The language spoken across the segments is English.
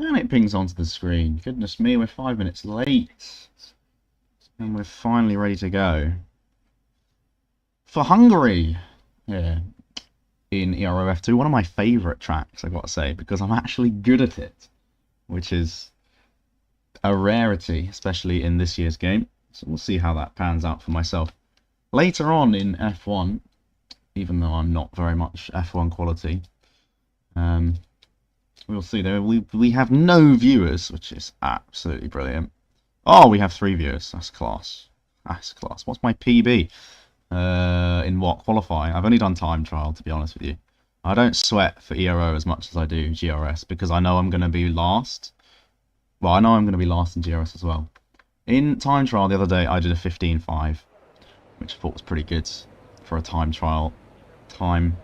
And it pings onto the screen. Goodness me, we're 5 minutes late. And we're finally ready to go. For Hungary! Yeah. In ERO F2, one of my favourite tracks, I've got to say, because I'm actually good at it. Which is a rarity, especially in this year's game. So we'll see how that pans out for myself. Later on in F1, even though I'm not very much F1 quality, we'll see. There we have no viewers, which is absolutely brilliant. Oh, we have 3 viewers. That's class. That's class. What's my PB? In what? Qualifying? I've only done time trial, to be honest with you. I don't sweat for ERO as much as I do GRS, because I know I'm going to be last. Well, I know I'm going to be last in GRS as well. In time trial the other day, I did a 15.5, which I thought was pretty good for a time trial time.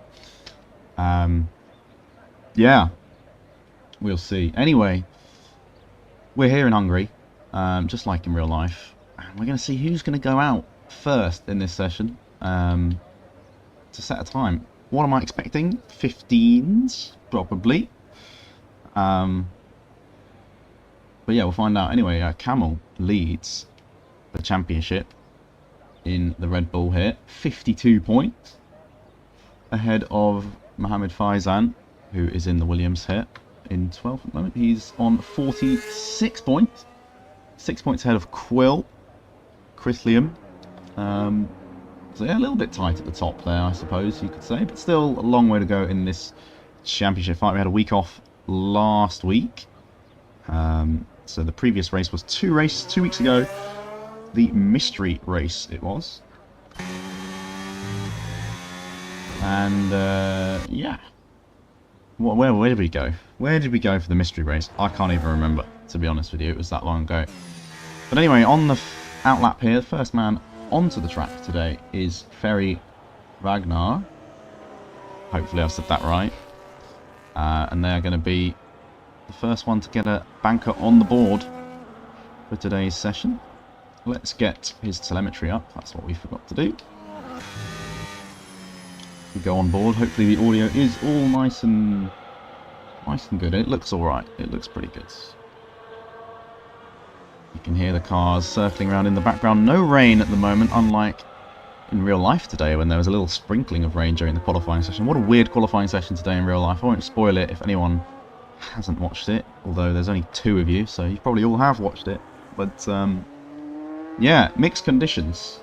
Yeah, we'll see. Anyway, we're here in Hungary, just like in real life, and we're going to see who's going to go out first in this session to set a time. What am I expecting? 15s, probably. But yeah, we'll find out. Anyway, Camel leads the championship in the Red Bull here. 52 points. Ahead of Mohammed Faizan, who is in the Williams here. In 12th at the moment. He's on 46 points. 6 points ahead of Chris Liam. So yeah, a little bit tight at the top there, I suppose you could say. But still a long way to go in this championship fight. We had a week off last week. So the previous race was 2 weeks ago. The mystery race it was. And yeah. Where did we go? Where did we go for the mystery race? I can't even remember, to be honest with you. It was that long ago. But anyway, on the outlap here, the first man onto the track today is Ferry Ragnar. Hopefully I've said that right. And they're going to be the first one to get a banker on the board for today's session. Let's get his telemetry up. That's what we forgot to do. We go on board. Hopefully the audio is all nice and good. It looks all right. It looks pretty good. You can hear the cars circling around in the background. No rain at the moment, unlike in real life today when there was a little sprinkling of rain during the qualifying session. What a weird qualifying session today in real life. I won't spoil it if anyone hasn't watched it, although there's only 2 of you, so you probably all have watched it. But yeah, mixed conditions,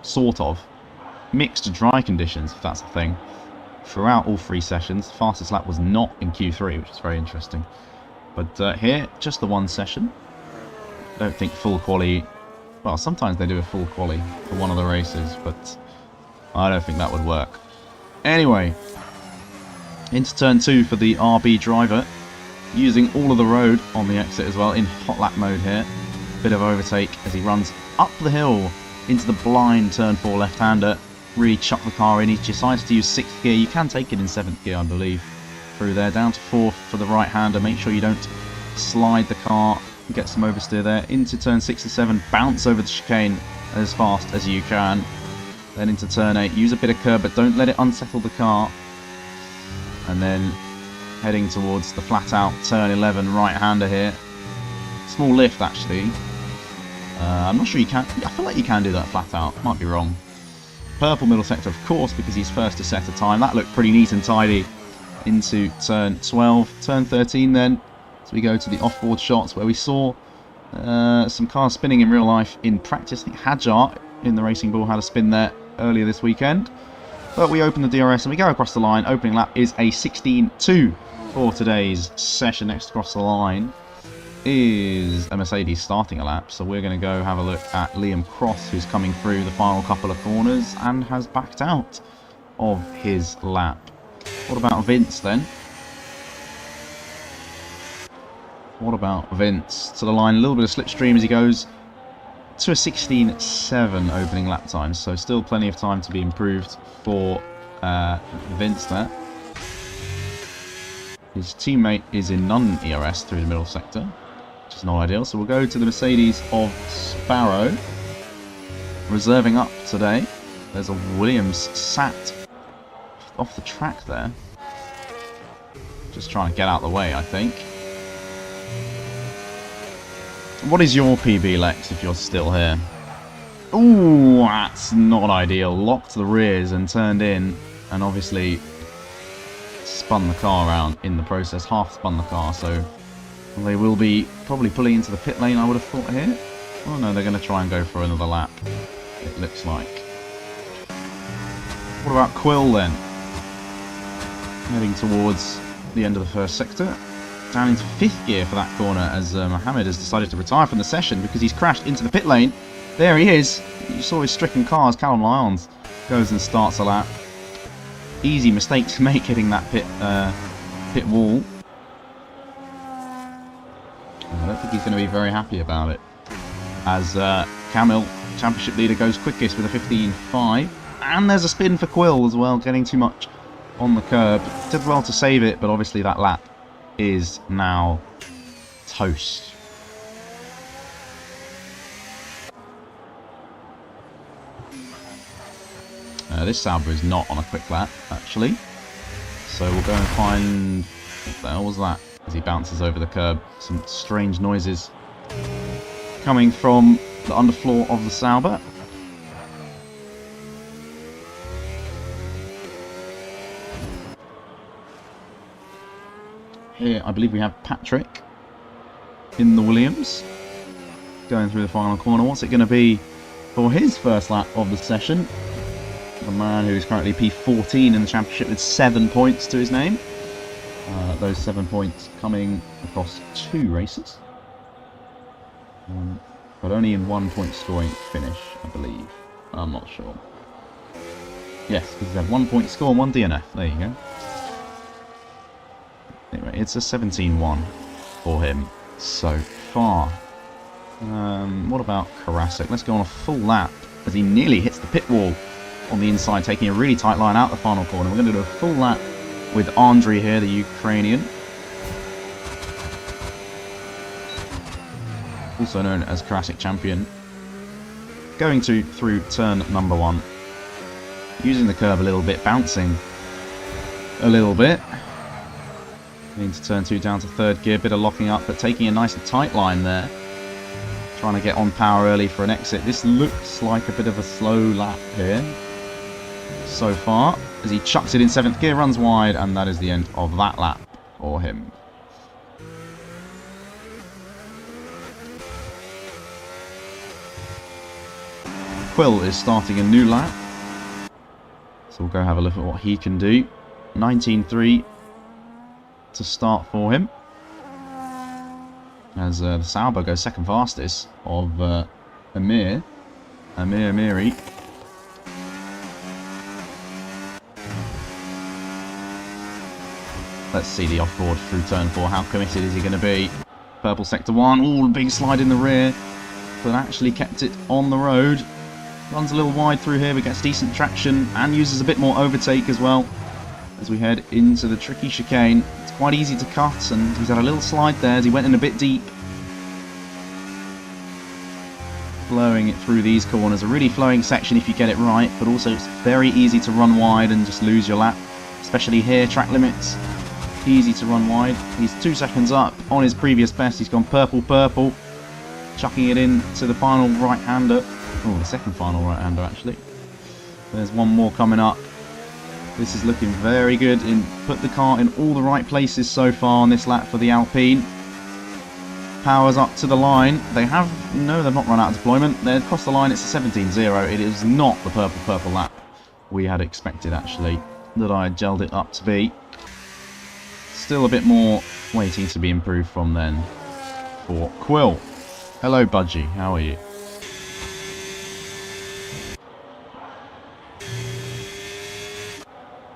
sort of. Mixed dry conditions, if that's a thing, throughout all 3 sessions. Fastest lap was not in Q3, which is very interesting. But here, just the 1 session. I don't think full quali. Well, sometimes they do a full quali for one of the races, but I don't think that would work. Anyway, into turn 2 for the RB driver, using all of the road on the exit as well, in hot lap mode here. Bit of overtake as he runs up the hill into the blind turn 4 left-hander. Really chuck the car in. He decides to use 6th gear. You can take it in 7th gear, I believe, through there. Down to 4th for the right-hander. Make sure you don't slide the car. Get some oversteer there. Into turn 6 and 7. Bounce over the chicane as fast as you can. Then into turn 8. Use a bit of curb, but don't let it unsettle the car. And then heading towards the flat-out turn 11 right-hander here. Small lift, actually. I'm not sure you can. I feel like you can do that flat-out. Might be wrong. Purple middle sector, of course, because he's first to set a time. That looked pretty neat and tidy into turn 12. Turn 13 then. So we go to the off-board shots where we saw some cars spinning in real life in practice. I think Hadjar in the Racing Bull had a spin there earlier this weekend. But we open the DRS and we go across the line. Opening lap is a 16.2 for today's session. Next across the line is a Mercedes starting a lap. So we're going to go have a look at Liam Cross, who's coming through the final couple of corners and has backed out of his lap. What about Vince then? What about Vince? To the line, a little bit of slipstream as he goes to a 16.7 opening lap time. So still plenty of time to be improved for Vince there. His teammate is in non-ERS through the middle sector, which is not ideal. So we'll go to the Mercedes of Sparrow. Reserving up today. There's a Williams sat off the track there. Just trying to get out of the way, I think. What is your PB, Lex, if you're still here? Ooh, that's not ideal. Locked the rears and turned in, and obviously spun the car around in the process. Half spun the car, so they will be probably pulling into the pit lane, I would have thought here. Oh no, they're going to try and go for another lap, it looks like. What about Quill then? Heading towards the end of the first sector. Down into 5th gear for that corner as Mohammed has decided to retire from the session because he's crashed into the pit lane. There he is. You saw his stricken car as Callum Lyons goes and starts a lap. Easy mistake to make hitting that pit wall. I don't think he's going to be very happy about it. As Camille, championship leader, goes quickest with a 15.5. And there's a spin for Quill as well, getting too much on the curb. Did well to save it, but obviously that lap is now toast. This Sauber is not on a quick lap, actually. So we'll go and find... What the hell was that? As he bounces over the curb. Some strange noises coming from the underfloor of the Sauber. Here, I believe we have Patrick in the Williams going through the final corner. What's it going to be for his first lap of the session? The man who is currently P14 in the championship with 7 points to his name. Those 7 points coming across 2 races. But only in 1 point scoring finish, I believe. I'm not sure. Yes, because he's had 1 point score and 1 DNF. There you go. Anyway, it's a 17-1 for him so far. What about Karasik? Let's go on a full lap as he nearly hits the pit wall on the inside, taking a really tight line out the final corner. We're going to do a full lap with Andriy here, the Ukrainian. Also known as Karasik champion. Going through turn number 1. Using the curb a little bit, bouncing a little bit. Into turn 2 down to 3rd gear, bit of locking up, but taking a nice and tight line there. Trying to get on power early for an exit. This looks like a bit of a slow lap here so far, as he chucks it in 7th gear, runs wide, and that is the end of that lap for him. Quill is starting a new lap, so we'll go have a look at what he can do. 19.3 to start for him, as the Sauber goes second fastest of Amiri. Let's see the off-board through turn 4. How committed is he going to be? Purple sector 1. Ooh, big slide in the rear, but actually kept it on the road. Runs a little wide through here, but gets decent traction and uses a bit more overtake as well as we head into the tricky chicane. It's quite easy to cut, and he's had a little slide there as he went in a bit deep. Flowing it through these corners. A really flowing section if you get it right, but also it's very easy to run wide and just lose your lap. Especially here, track limits. Easy to run wide. He's 2 seconds up on his previous best. He's gone purple, chucking it in to the final right-hander. Oh, the second final right-hander actually. There's one more coming up. This is looking very good. Put the car in all the right places so far on this lap for the Alpine. Powers up to the line. They've not run out of deployment. They've crossed the line. It's a 17-0. It is not the purple lap we had expected actually, that I had gelled it up to be. Still a bit more waiting to be improved from then for Quill. Hello Budgie, how are you?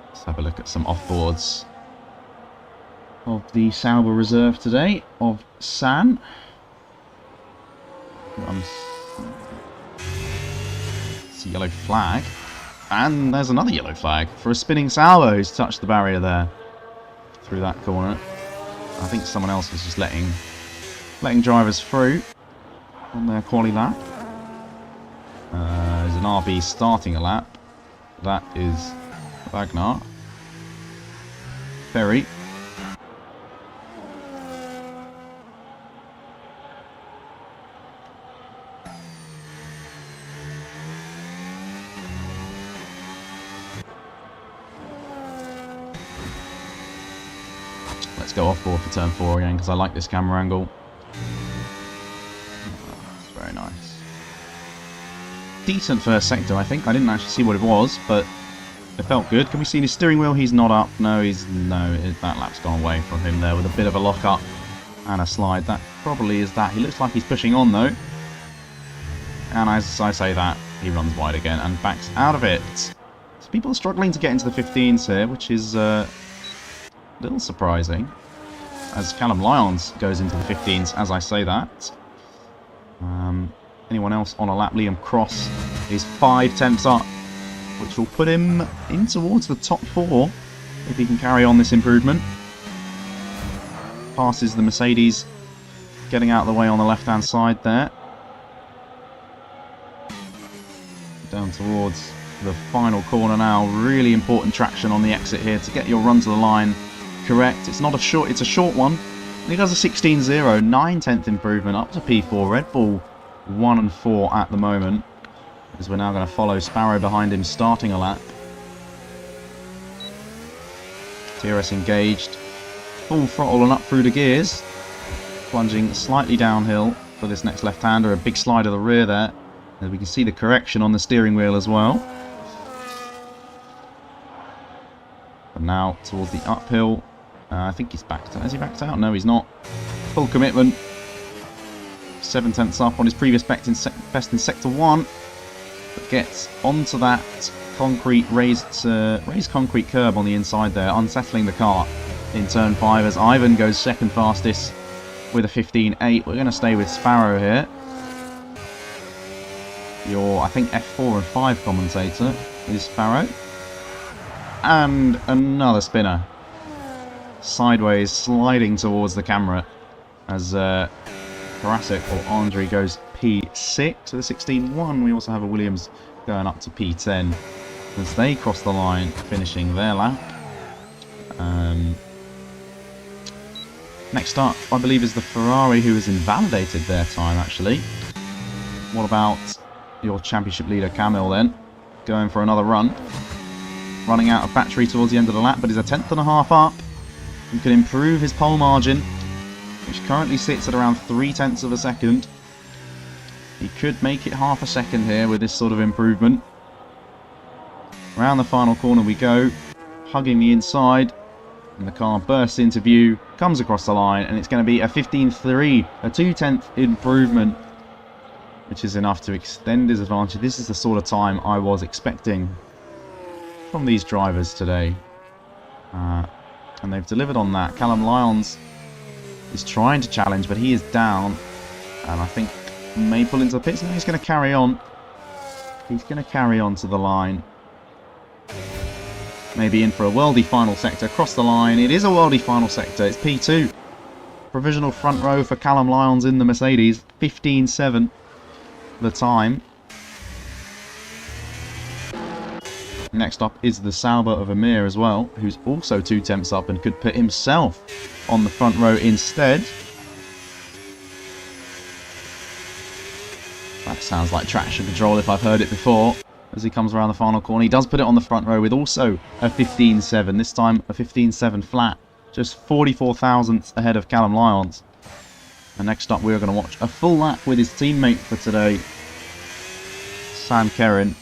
Let's have a look at some off-boards of the Sauber reserve today, of San. It's a yellow flag. And there's another yellow flag for a spinning Sauber who's touched the barrier there through that corner. I think someone else was just letting drivers through on their quali lap. There's an RB starting a lap. That is Wagner. Ferry. let's go off-board for turn 4 again, because I like this camera angle. It's very nice. Decent first sector, I think. I didn't actually see what it was, but it felt good. Can we see his steering wheel? He's not up. No, that lap's gone away from him there with a bit of a lock-up and a slide. That probably is that. He looks like he's pushing on, though. And as I say that, he runs wide again and backs out of it. So people are struggling to get into the 15s here, which is a little surprising, as Callum Lyons goes into the 15s as I say that. Anyone else on a lap? Liam Cross is 5 tenths up, which will put him in towards the top 4 if he can carry on this improvement. Passes the Mercedes, getting out of the way on the left-hand side there. Down towards the final corner now. Really important traction on the exit here to get your run to the line correct. It's not a short, it's a short one. And he does a 16.0, 9/10th improvement up to P4. Red Bull 1 and 4 at the moment, as we're now going to follow Sparrow behind him, starting a lap. TRS engaged, full throttle and up through the gears, plunging slightly downhill for this next left-hander. A big slide of the rear there, as we can see the correction on the steering wheel as well. And now towards the uphill. I think he's backed out. Has he backed out? No, he's not. Full commitment. 7 tenths up on his previous best in Sector 1. But gets onto that concrete raised concrete curb on the inside there, unsettling the car in turn 5 as Ivan goes second fastest with a 15.8. We're going to stay with Sparrow here. Your, I think, F4 and 5 commentator is Sparrow. And another spinner. Sideways, sliding towards the camera as Karasik or Andre goes P6 to the 16.1. We also have a Williams going up to P10 as they cross the line, finishing their lap. Next up, I believe, is the Ferrari, who has invalidated their time, actually. What about your championship leader, Camille, then? Going for another run. Running out of battery towards the end of the lap, but he's a 1/10.5 up. He can improve his pole margin, which currently sits at around 3/10 of a second. He could make it half a second here with this sort of improvement. Around the final corner we go, hugging the inside, and the car bursts into view, comes across the line, and it's going to be a 15.3, a 2/10 improvement, which is enough to extend his advantage. This is the sort of time I was expecting from these drivers today. And they've delivered on that. Callum Lyons is trying to challenge, but he is down. And I think may pull into the pits. No, he's going to carry on. He's going to carry on to the line. Maybe in for a worldie final sector. Across the line. It is a worldie final sector. It's P2. Provisional front row for Callum Lyons in the Mercedes. 15.7 the time. Next up is the Sauber of Amir as well, who's also 2 tenths up and could put himself on the front row instead. That sounds like traction control if I've heard it before. As he comes around the final corner, he does put it on the front row with also a 15.7, this time a 15.7 flat, just 44 thousandths ahead of Callum Lyons. And next up we're going to watch a full lap with his teammate for today, Sam Kerrin.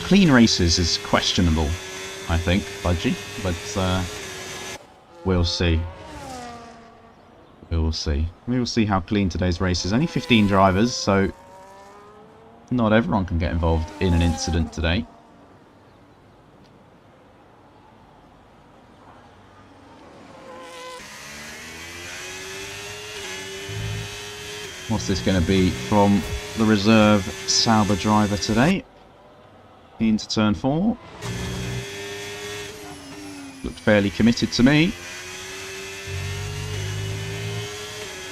Clean races is questionable, I think, Budgie, but we'll see. We will see. We will see how clean today's race is. Only 15 drivers, so not everyone can get involved in an incident today. What's this going to be from the reserve Sauber driver today? Into turn 4. Looked fairly committed to me.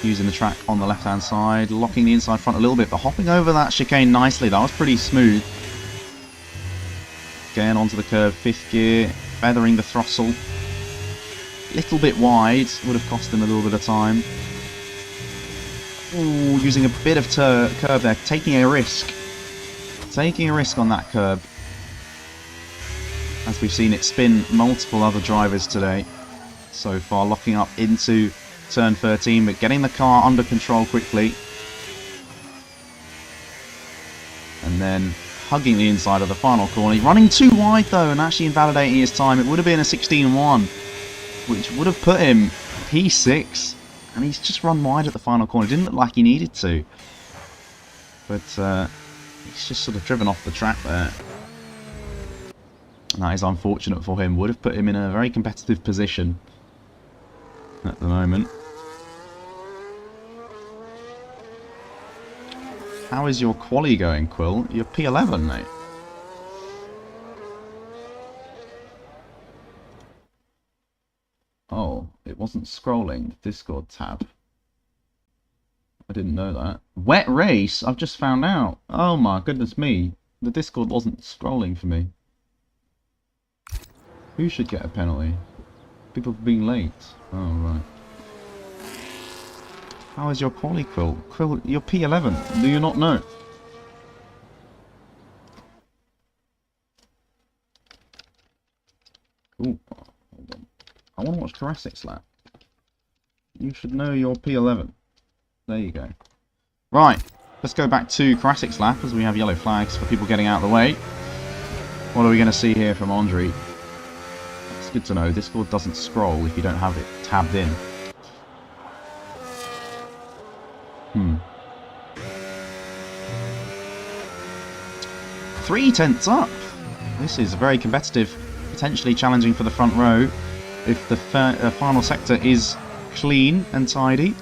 Using the track on the left hand side, locking the inside front a little bit, but hopping over that chicane nicely. That was pretty smooth. Getting onto the curve, 5th gear, feathering the throttle. Little bit wide, would have cost him a little bit of time. Ooh, using a bit of curve there, taking a risk. Taking a risk on that curb. as we've seen it spin multiple other drivers today so far, locking up into turn 13, but getting the car under control quickly. And then hugging the inside of the final corner. He's running too wide though, and actually invalidating his time. It would have been a 16.1, which would have put him P6. And he's just run wide at the final corner. It didn't look like he needed to. But he's just sort of driven off the track there. And that is unfortunate for him. Would have put him in a very competitive position at the moment. How is your quali going, Quill? You're P11, mate. Oh, it wasn't scrolling. Discord tab. I didn't know that. Wet race? I've just found out. Oh my goodness me. The Discord wasn't scrolling for me. Who should get a penalty? People for being late. Oh, right. How is your quali, Quill? Quill, you're P11. Do you not know? Ooh, hold on. I want to watch Karasic's lap. You should know you're P11. There you go. Right, let's go back to Karasic's lap as we have yellow flags for people getting out of the way. What are we going to see here from Andre? It's good to know. Discord doesn't scroll if you don't have it tabbed in. 3 tenths up. This is very competitive, potentially challenging for the front row if the final sector is clean and tidy.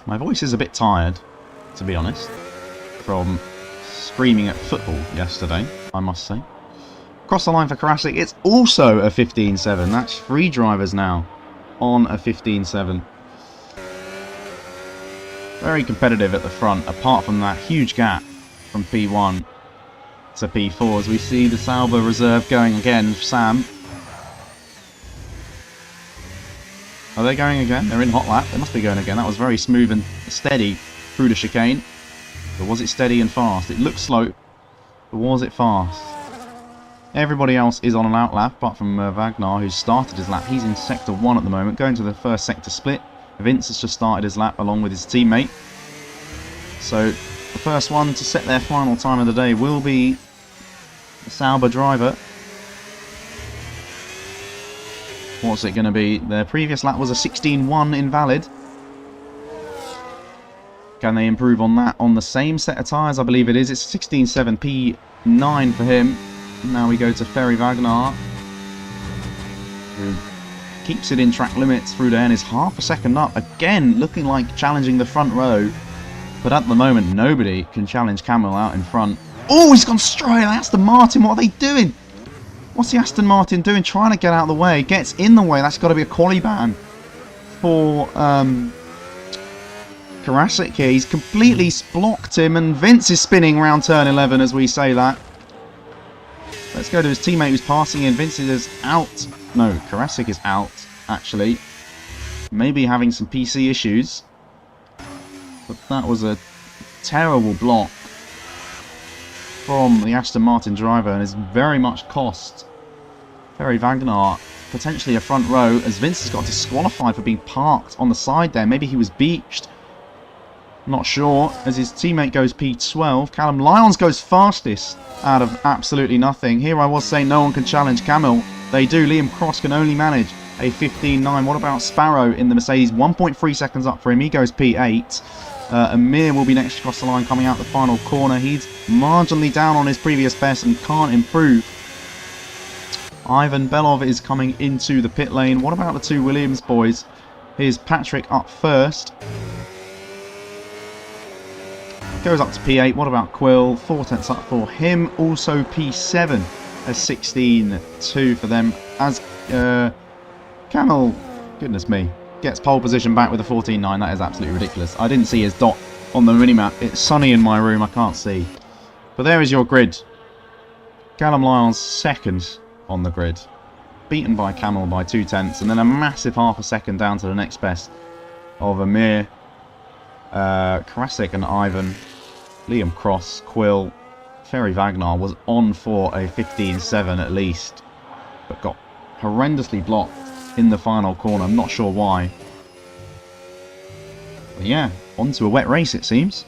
My voice is a bit tired, to be honest, from screaming at football yesterday, I must say. Across the line for Karasic, it's also a 15.7. That's 3 drivers now on a 15.7. Very competitive at the front, apart from that huge gap from P1 to P4, as we see the Sauber reserve going again for Sam. Are they going again? They're in hot lap. They must be going again. That was very smooth and steady through the chicane. But was it steady and fast? It looked slow, but was it fast? Everybody else is on an out lap, apart from Wagner, who's started his lap. He's in sector 1 at the moment, going to the first sector split. Vince has just started his lap along with his teammate. So the first one to set their final time of the day will be the Sauber driver. What's it going to be? Their previous lap was a 16.1 invalid. Can they improve on that on the same set of tyres? I believe it is. It's 16.7 P9 for him. Now we go to Ferry Wagner, who keeps it in track limits through there and is half a second up. Again, looking like challenging the front row. But at the moment, nobody can challenge Camel out in front. Oh, he's gone straight. Aston Martin, what are they doing? What's the Aston Martin doing? Trying to get out of the way. Gets in the way. That's got to be a quali ban for Karasic here. He's completely blocked him, and Vince is spinning around turn 11 as we say that. Let's go to his teammate who's passing in. Vince is out. No, Karasic is out, actually. Maybe having some PC issues. But that was a terrible block from the Aston Martin driver, and has very much cost Ferry Wagner potentially a front row, as Vince has got disqualified for being parked on the side there. Maybe he was beached. Not sure, as his teammate goes P12. Callum Lyons goes fastest out of absolutely nothing. Here I was saying no one can challenge Camel. They do. Liam Cross can only manage a 15.9. What about Sparrow in the Mercedes? 1.3 seconds up for him. He goes P8. Amir will be next across the line coming out the final corner. He's marginally down on his previous best and can't improve. Ivan Belov is coming into the pit lane. What about the two Williams boys? Here's Patrick up first. Goes up to P8. What about Quill? 4 tenths up for him. Also P7. A 16.2 for them. As Camel, goodness me, gets pole position back with a 14.9. That is absolutely ridiculous. I didn't see his dot on the minimap. It's sunny in my room. I can't see. But there is your grid. Callum Lyons second on the grid. Beaten by Camel by 2 tenths. And then a massive half a second down to the next best of Amir, Karasic and Ivan. Liam Cross, Quill, Ferry Wagner was on for a 15.7 at least, but got horrendously blocked in the final corner. I'm not sure why. But yeah, on to a wet race it seems.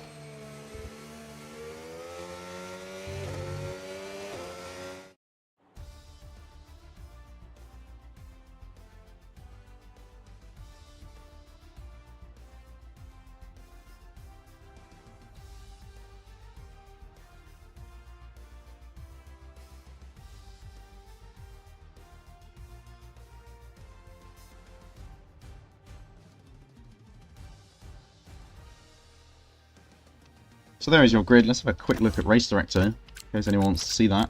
So there is your grid. Let's have a quick look at Race Director, in case anyone wants to see that.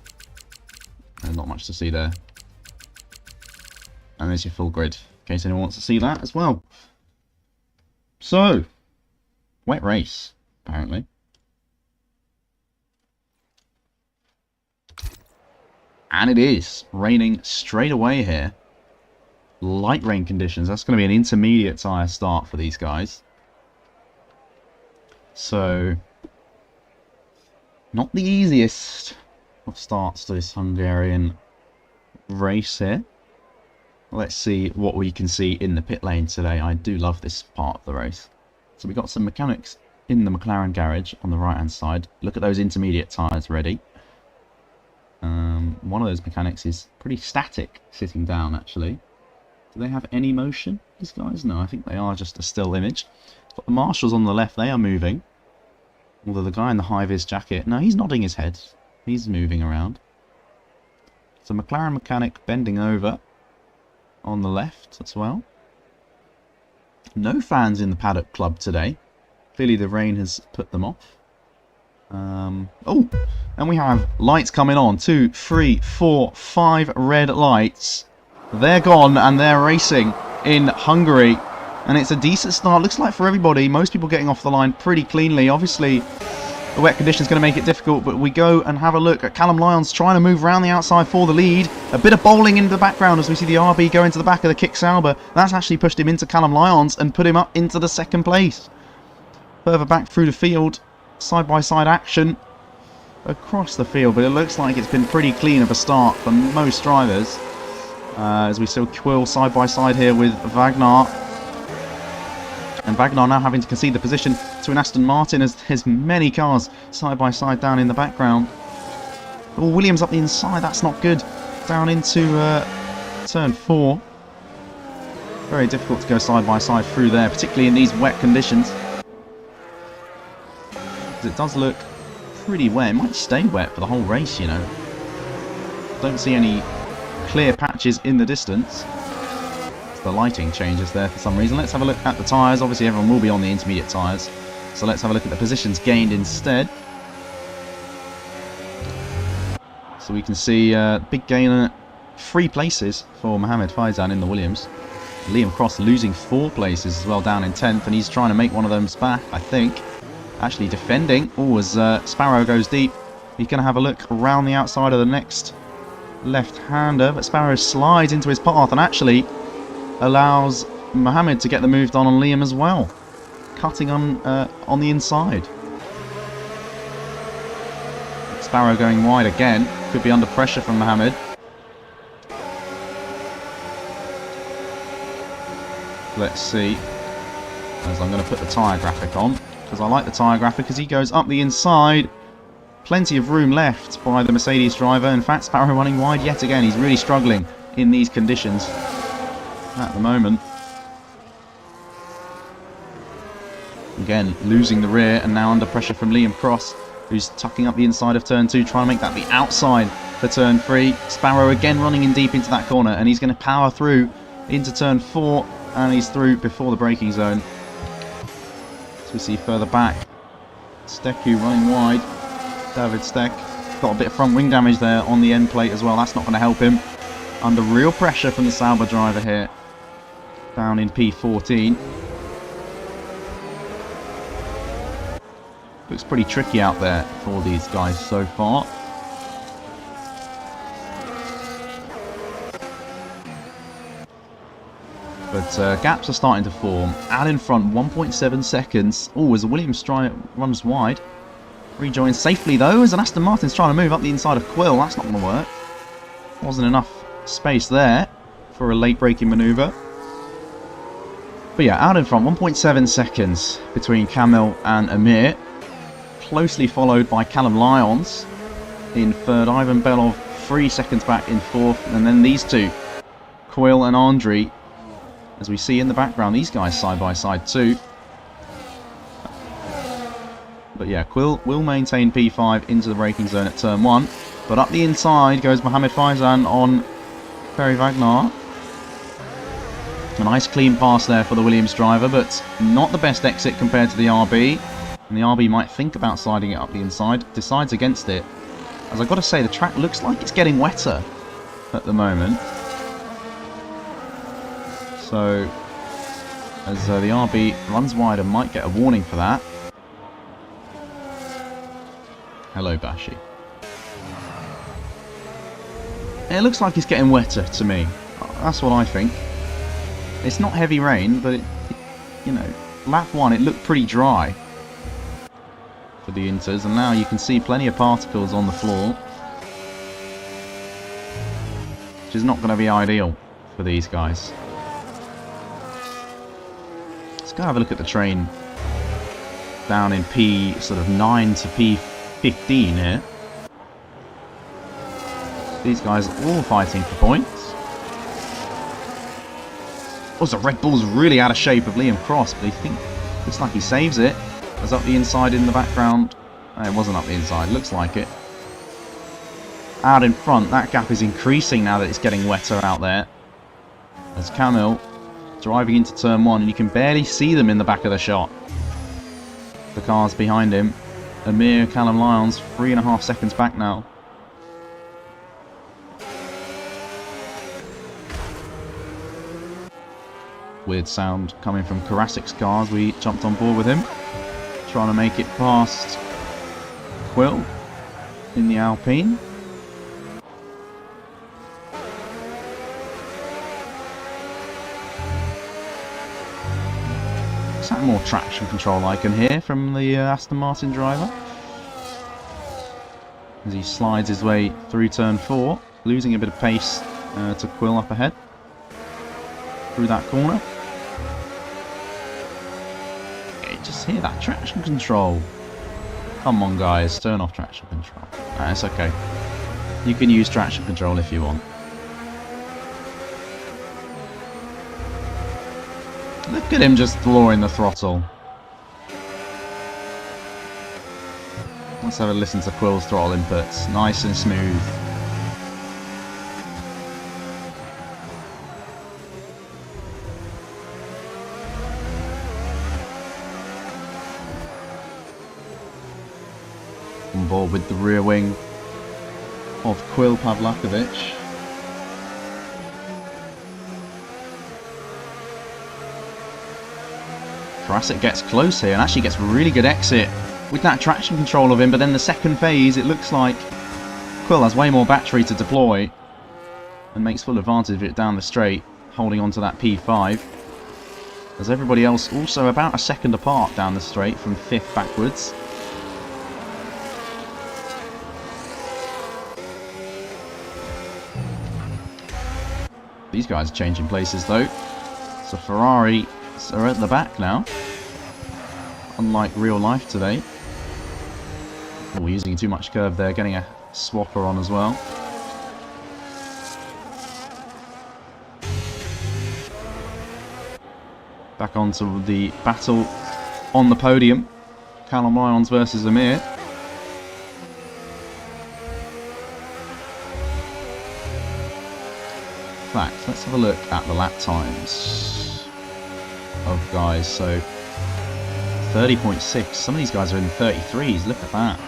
Not much to see there. And there's your full grid, in case anyone wants to see that as well. So, wet race, apparently. And it is raining straight away here. Light rain conditions. That's going to be an intermediate tyre start for these guys. So, not the easiest of starts to this Hungarian race here. Let's see what we can see in the pit lane today. I do love this part of the race. So we've got some mechanics in the McLaren garage on the right hand side. Look at those intermediate tyres ready. One of those mechanics is pretty static, sitting down actually. Do they have any motion, these guys? No, I think they are just a still image. But the marshals on the left, they are moving. Although the guy in the high-vis jacket, no, he's nodding his head. He's moving around. So McLaren mechanic bending over on the left as well. No fans in the paddock club today. Clearly the rain has put them off. Oh, and we have lights coming on. 2, 3, 4, 5 red lights. They're gone and they're racing in Hungary. And it's a decent start. Looks like for everybody, most people getting off the line pretty cleanly. Obviously, the wet conditions going to make it difficult, but we go and have a look at Callum Lyons trying to move around the outside for the lead. A bit of bowling in the background as we see the RB go into the back of the Kick Sauber. That's actually pushed him into Callum Lyons and put him up into the second place. Further back through the field, side-by-side action across the field, but it looks like it's been pretty clean of a start for most drivers. As we still quill side-by-side here with Wagner. And Wagner now having to concede the position to an Aston Martin as there's many cars side by side down in the background. Oh, Williams up the inside, that's not good. Down into turn 4. Very difficult to go side by side through there, particularly in these wet conditions. Because it does look pretty wet. It might stay wet for the whole race, you know. Don't see any clear patches in the distance. The lighting changes there for some reason. Let's have a look at the tyres. Obviously everyone will be on the intermediate tyres, so let's have a look at the positions gained instead. So we can see big gain, 3 places for Mohammed Faizan in the Williams. Liam Cross losing 4 places as well, down in 10th, and he's trying to make one of them back, I think. Actually defending. Oh, as Sparrow goes deep, he's going to have a look around the outside of the next left-hander, but Sparrow slides into his path and actually allows Mohammed to get the move done on Liam as well, cutting on the inside. Sparrow going wide again, could be under pressure from Mohammed. Let's see, as I'm going to put the tyre graphic on, because I like the tyre graphic as he goes up the inside. Plenty of room left by the Mercedes driver. In fact, Sparrow running wide yet again. He's really struggling in these conditions at the moment. Again, losing the rear and now under pressure from Liam Cross, who's tucking up the inside of turn 2, trying to make that the outside for turn 3. Sparrow again running in deep into that corner, and he's going to power through into turn 4, and he's through before the braking zone. So we see further back, Steku running wide. David Steck got a bit of front wing damage there on the end plate as well. That's not going to help him. Under real pressure from the Sauber driver here, down in P14. Looks pretty tricky out there for these guys so far. But gaps are starting to form. Out in front, 1.7 seconds. Oh, as the Williams runs wide. Rejoins safely though, as an Aston Martin's trying to move up the inside of Quill. That's not going to work. Wasn't enough space there for a late braking manoeuvre. But yeah, out in front, 1.7 seconds between Kamil and Amir. Closely followed by Callum Lyons in third. Ivan Belov 3 seconds back in fourth. And then these two, Quill and Andriy, as we see in the background, these guys side by side too. But yeah, Quill will maintain P5 into the braking zone at turn 1. But up the inside goes Mohamed Faizan on Perry Wagner. A nice clean pass there for the Williams driver, but not the best exit compared to the RB. And the RB might think about sliding it up the inside, decides against it. As I've got to say, the track looks like it's getting wetter at the moment. So, as the RB runs wide and might get a warning for that. Hello, Bashi. It looks like it's getting wetter to me. That's what I think. It's not heavy rain, but you know, lap 1 it looked pretty dry for the Inters, and now you can see plenty of particles on the floor, which is not going to be ideal for these guys. Let's go have a look at the train down in P sort of 9 to P15 here. These guys are all fighting for points. Also, Red Bull's really out of shape of Liam Cross, but looks like he saves it. As up the inside in the background. It wasn't up the inside, looks like it. Out in front, that gap is increasing now that it's getting wetter out there. As Kamil driving into turn 1, and you can barely see them in the back of the shot. The cars behind him. Amir, Callum Lyons, 3.5 seconds back now. Weird sound coming from Karasik's car as we jumped on board with him. Trying to make it past Quill in the Alpine. Is that more traction control I can hear from the Aston Martin driver? As he slides his way through turn 4, losing a bit of pace to Quill up ahead. Through that corner. Just hear that traction control. Come on guys, turn off traction control. Nah, it's okay. You can use traction control if you want. Look at him just flooring the throttle. Let's have a listen to Quill's throttle inputs. Nice and smooth. On board with the rear wing of Quill Pavlakovic. Karasik gets close here and actually gets really good exit with that traction control of him, but then the second phase it looks like Quill has way more battery to deploy and makes full advantage of it down the straight, holding on to that P5. As everybody else also about a second apart down the straight from 5th backwards. These guys are changing places though. So Ferrari are at the back now. Unlike real life today. Oh, we're using too much curve there, getting a swapper on as well. Back onto the battle on the podium. Callum Lyons versus Amir. Let's have a look at the lap times of guys. So 30.6. Some of these guys are in the 33s. Look at that.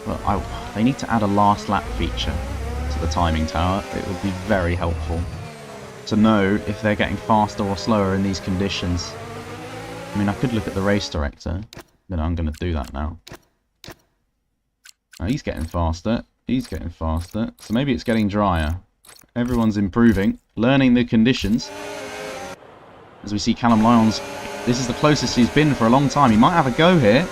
Well, they need to add a last lap feature to the timing tower. It would be very helpful to know if they're getting faster or slower in these conditions. I mean, I could look at the race director, but I'm going to do that now. Oh, he's getting faster. He's getting faster. So maybe it's getting drier. Everyone's improving, learning the conditions. As we see Callum Lyons, this is the closest he's been for a long time. He might have a go here.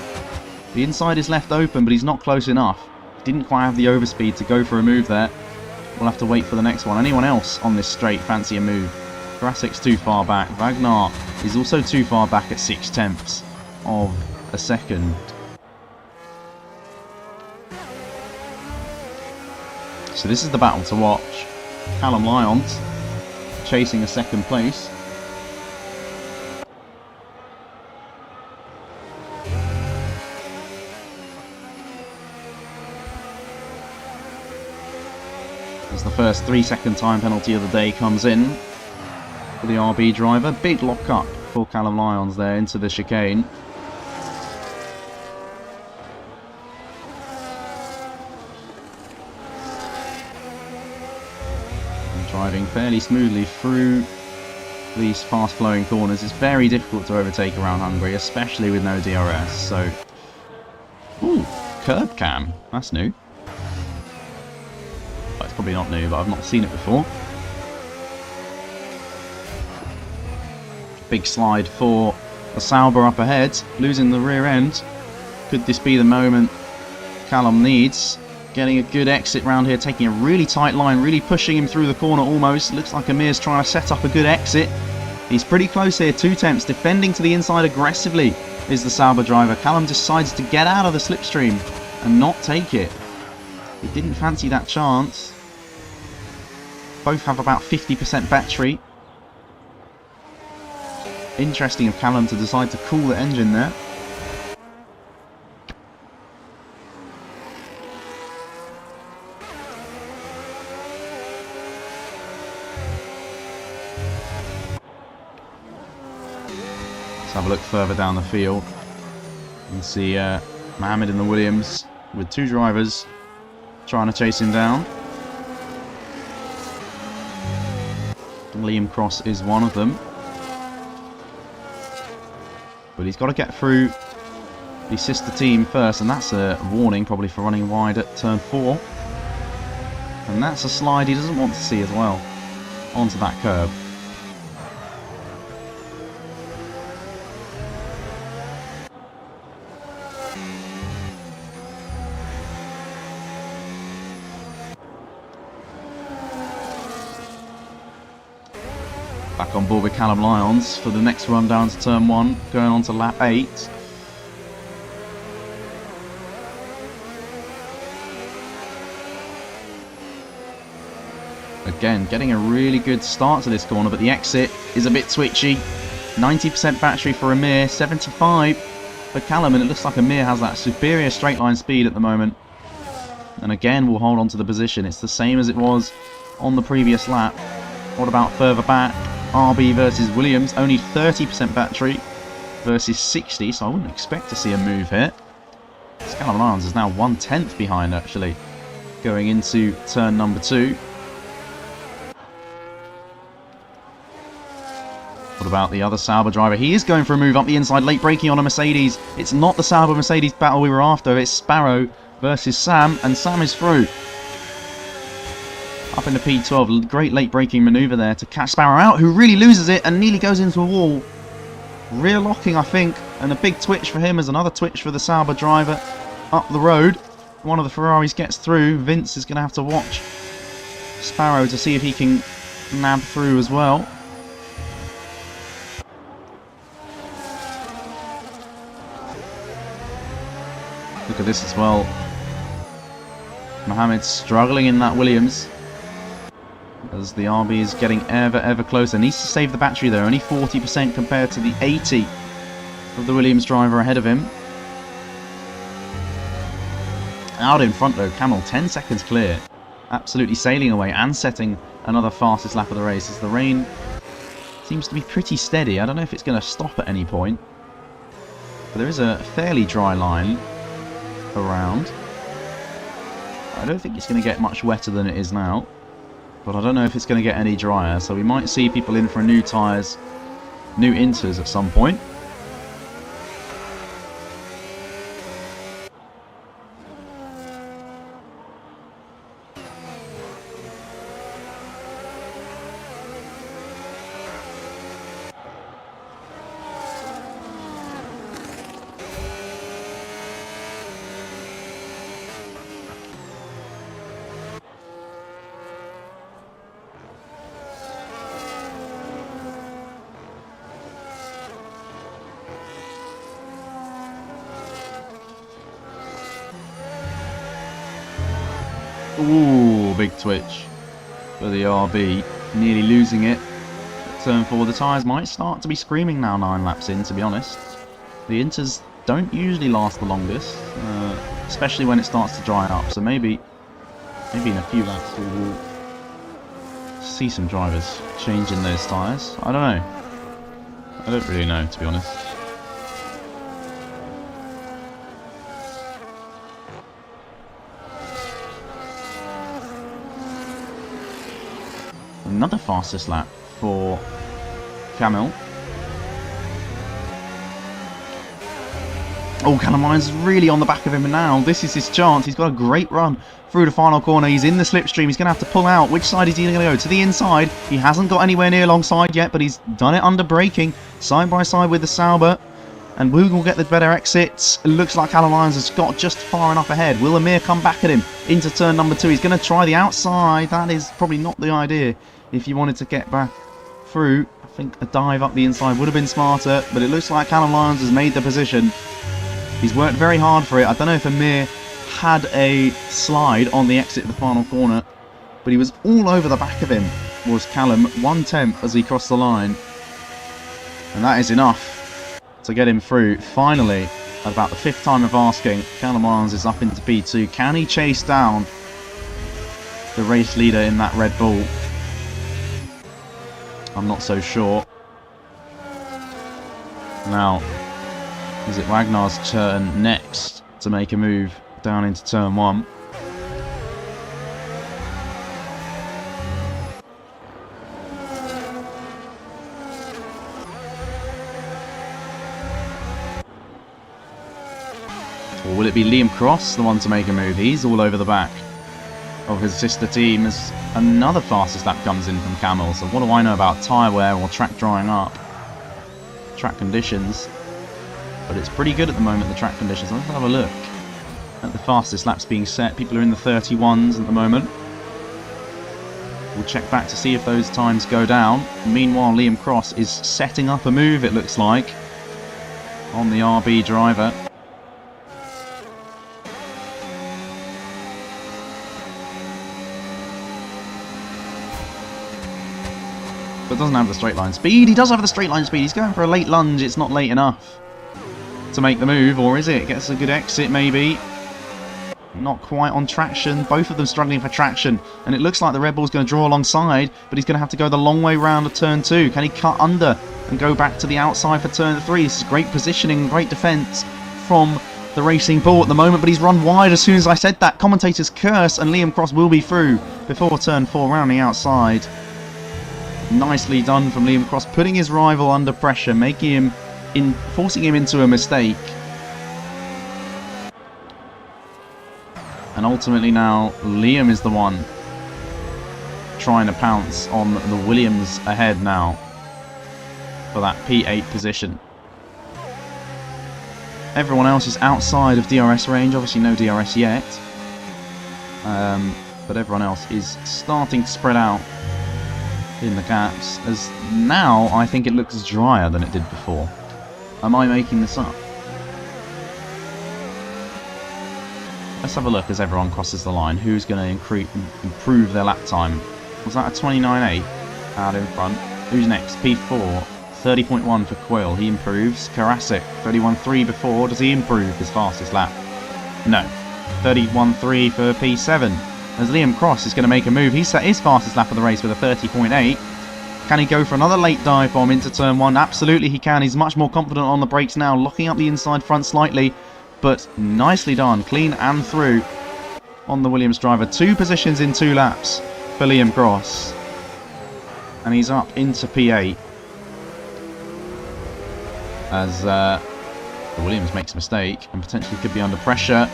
The inside is left open, but he's not close enough. Didn't quite have the overspeed to go for a move there. We'll have to wait for the next one. Anyone else on this straight fancy a move? Krasik's too far back. Wagner is also too far back at 0.6 of a second. So this is the battle to watch. Callum Lyons chasing a second place. As the first 3-second time penalty of the day comes in for the RB driver. Big lock up for Callum Lyons there into the chicane. And driving fairly smoothly through these fast flowing corners. It's very difficult to overtake around Hungary, especially with no DRS. So, ooh, curb cam, that's new. It's probably not new, but I've not seen it before. Big slide for the Sauber up ahead, losing the rear end. Could this be the moment Callum needs? Getting a good exit round here, taking a really tight line, really pushing him through the corner almost. Looks like Amir's trying to set up a good exit. He's pretty close here, 2 tenths, defending to the inside aggressively is the Sauber driver. Callum decides to get out of the slipstream and not take it. He didn't fancy that chance. Both have about 50% battery. Interesting of Callum to decide to cool the engine there. Let's have a look further down the field. You can see Mohammed in the Williams with 2 drivers trying to chase him down. Liam Cross is one of them. But he's got to get through the sister team first, and that's a warning probably for running wide at turn 4. And that's a slide he doesn't want to see as well, onto that curb. Back on board with Callum Lyons for the next run down to turn 1, going on to lap 8. Again, getting a really good start to this corner, but the exit is a bit twitchy. 90% battery for Amir, 75 for Callum, and it looks like Amir has that superior straight line speed at the moment. And again, we'll hold on to the position. It's the same as it was on the previous lap. What about further back? RB versus Williams, only 30% battery versus 60, so I wouldn't expect to see a move here. Callum Lyons is now 1/10 behind actually, going into turn number 2. What about the other Sauber driver? He is going for a move up the inside, late braking on a Mercedes. It's not the Sauber-Mercedes battle we were after, it's Sparrow versus Sam, and Sam is through. Up in the P12, great late braking manoeuvre there to catch Sparrow out, who really loses it and nearly goes into a wall. Rear locking, I think, and a big twitch for him as another twitch for the Sauber driver up the road. One of the Ferraris gets through. Vince is going to have to watch Sparrow to see if he can nab through as well. Look at this as well. Mohammed struggling in that Williams, as the RB is getting ever closer. Needs to save the battery though, only 40% compared to the 80 of the Williams driver ahead of him. Out in front though, Camel 10 seconds clear. Absolutely sailing away and setting another fastest lap of the race, as the rain seems to be pretty steady. I don't know if it's going to stop at any point, but there is a fairly dry line around. I don't think it's going to get much wetter than it is now, but I don't know if it's going to get any drier, so we might see people in for new tyres, new inters at some point. Ooh, big twitch for the RB. Nearly losing it. Turn 4, the tyres might start to be screaming now 9 laps in, to be honest. The inters don't usually last the longest, especially when it starts to dry up. So maybe in a few laps we'll see some drivers changing those tyres. I don't know. I don't really know, to be honest. Another fastest lap for Camille. Oh, Callum really on the back of him now. This is his chance. He's got a great run through the final corner. He's in the slipstream. He's going to have to pull out. Which side is he going to go? To the inside. He hasn't got anywhere near alongside yet, but he's done it under braking. Side by side with the Sauber. And Woog will get the better exits. It looks like Callum Lyons has got just far enough ahead. Will Amir come back at him into turn number 2? He's going to try the outside. That is probably not the idea if you wanted to get back through. I think a dive up the inside would have been smarter, but it looks like Callum Lyons has made the position. He's worked very hard for it. I don't know if Amir had a slide on the exit of the final corner, but he was all over the back of him, was Callum. 1/10 as he crossed the line. And that is enough to get him through. Finally, at about the 5th time of asking, Callum Lyons is up into P2. Can he chase down the race leader in that Red Bull? I'm not so sure. Now, is it Wagnar's turn next to make a move down into turn 1? Or will it be Liam Cross, the one to make a move? He's all over the back of his sister team as another fastest lap comes in from Camel. So what do I know about tyre wear or track drying up? Track conditions. But it's pretty good at the moment, the track conditions. Let's have a look at the fastest laps being set. People are in the 31s at the moment. We'll check back to see if those times go down. Meanwhile, Liam Cross is setting up a move, it looks like, on the RB driver. But doesn't have the straight line speed. He does have the straight line speed. He's going for a late lunge. It's not late enough to make the move, or is it? Gets a good exit, maybe. Not quite on traction. Both of them struggling for traction. And it looks like the Red Bull's going to draw alongside, but he's going to have to go the long way round of turn 2. Can he cut under and go back to the outside for turn 3? This is great positioning, great defence from the Racing Bull at the moment, but he's run wide as soon as I said that. Commentators curse, and Liam Cross will be through before turn 4, rounding outside. Nicely done from Liam Cross, putting his rival under pressure, making him forcing him into a mistake. And ultimately now Liam is the one trying to pounce on the Williams ahead now for that P8 position. Everyone else is outside of DRS range, obviously no DRS yet, but everyone else is starting to spread out in the gaps, as now I think it looks drier than it did before. Am I making this up? Let's have a look as everyone crosses the line. Who's going to improve their lap time? Was that a 29.8 out in front? Who's next? P4, 30.1 for Quill. He improves. Karasik, 31.3 before. Does he improve his fastest lap? No. 31.3 for P7. As Liam Cross is going to make a move. He set his fastest lap of the race with a 30.8. Can he go for another late dive bomb into turn 1? Absolutely he can. He's much more confident on the brakes now, locking up the inside front slightly, but nicely done, clean and through on the Williams driver. 2 positions in 2 laps for Liam Cross, and he's up into P8 as the Williams makes a mistake and potentially could be under pressure.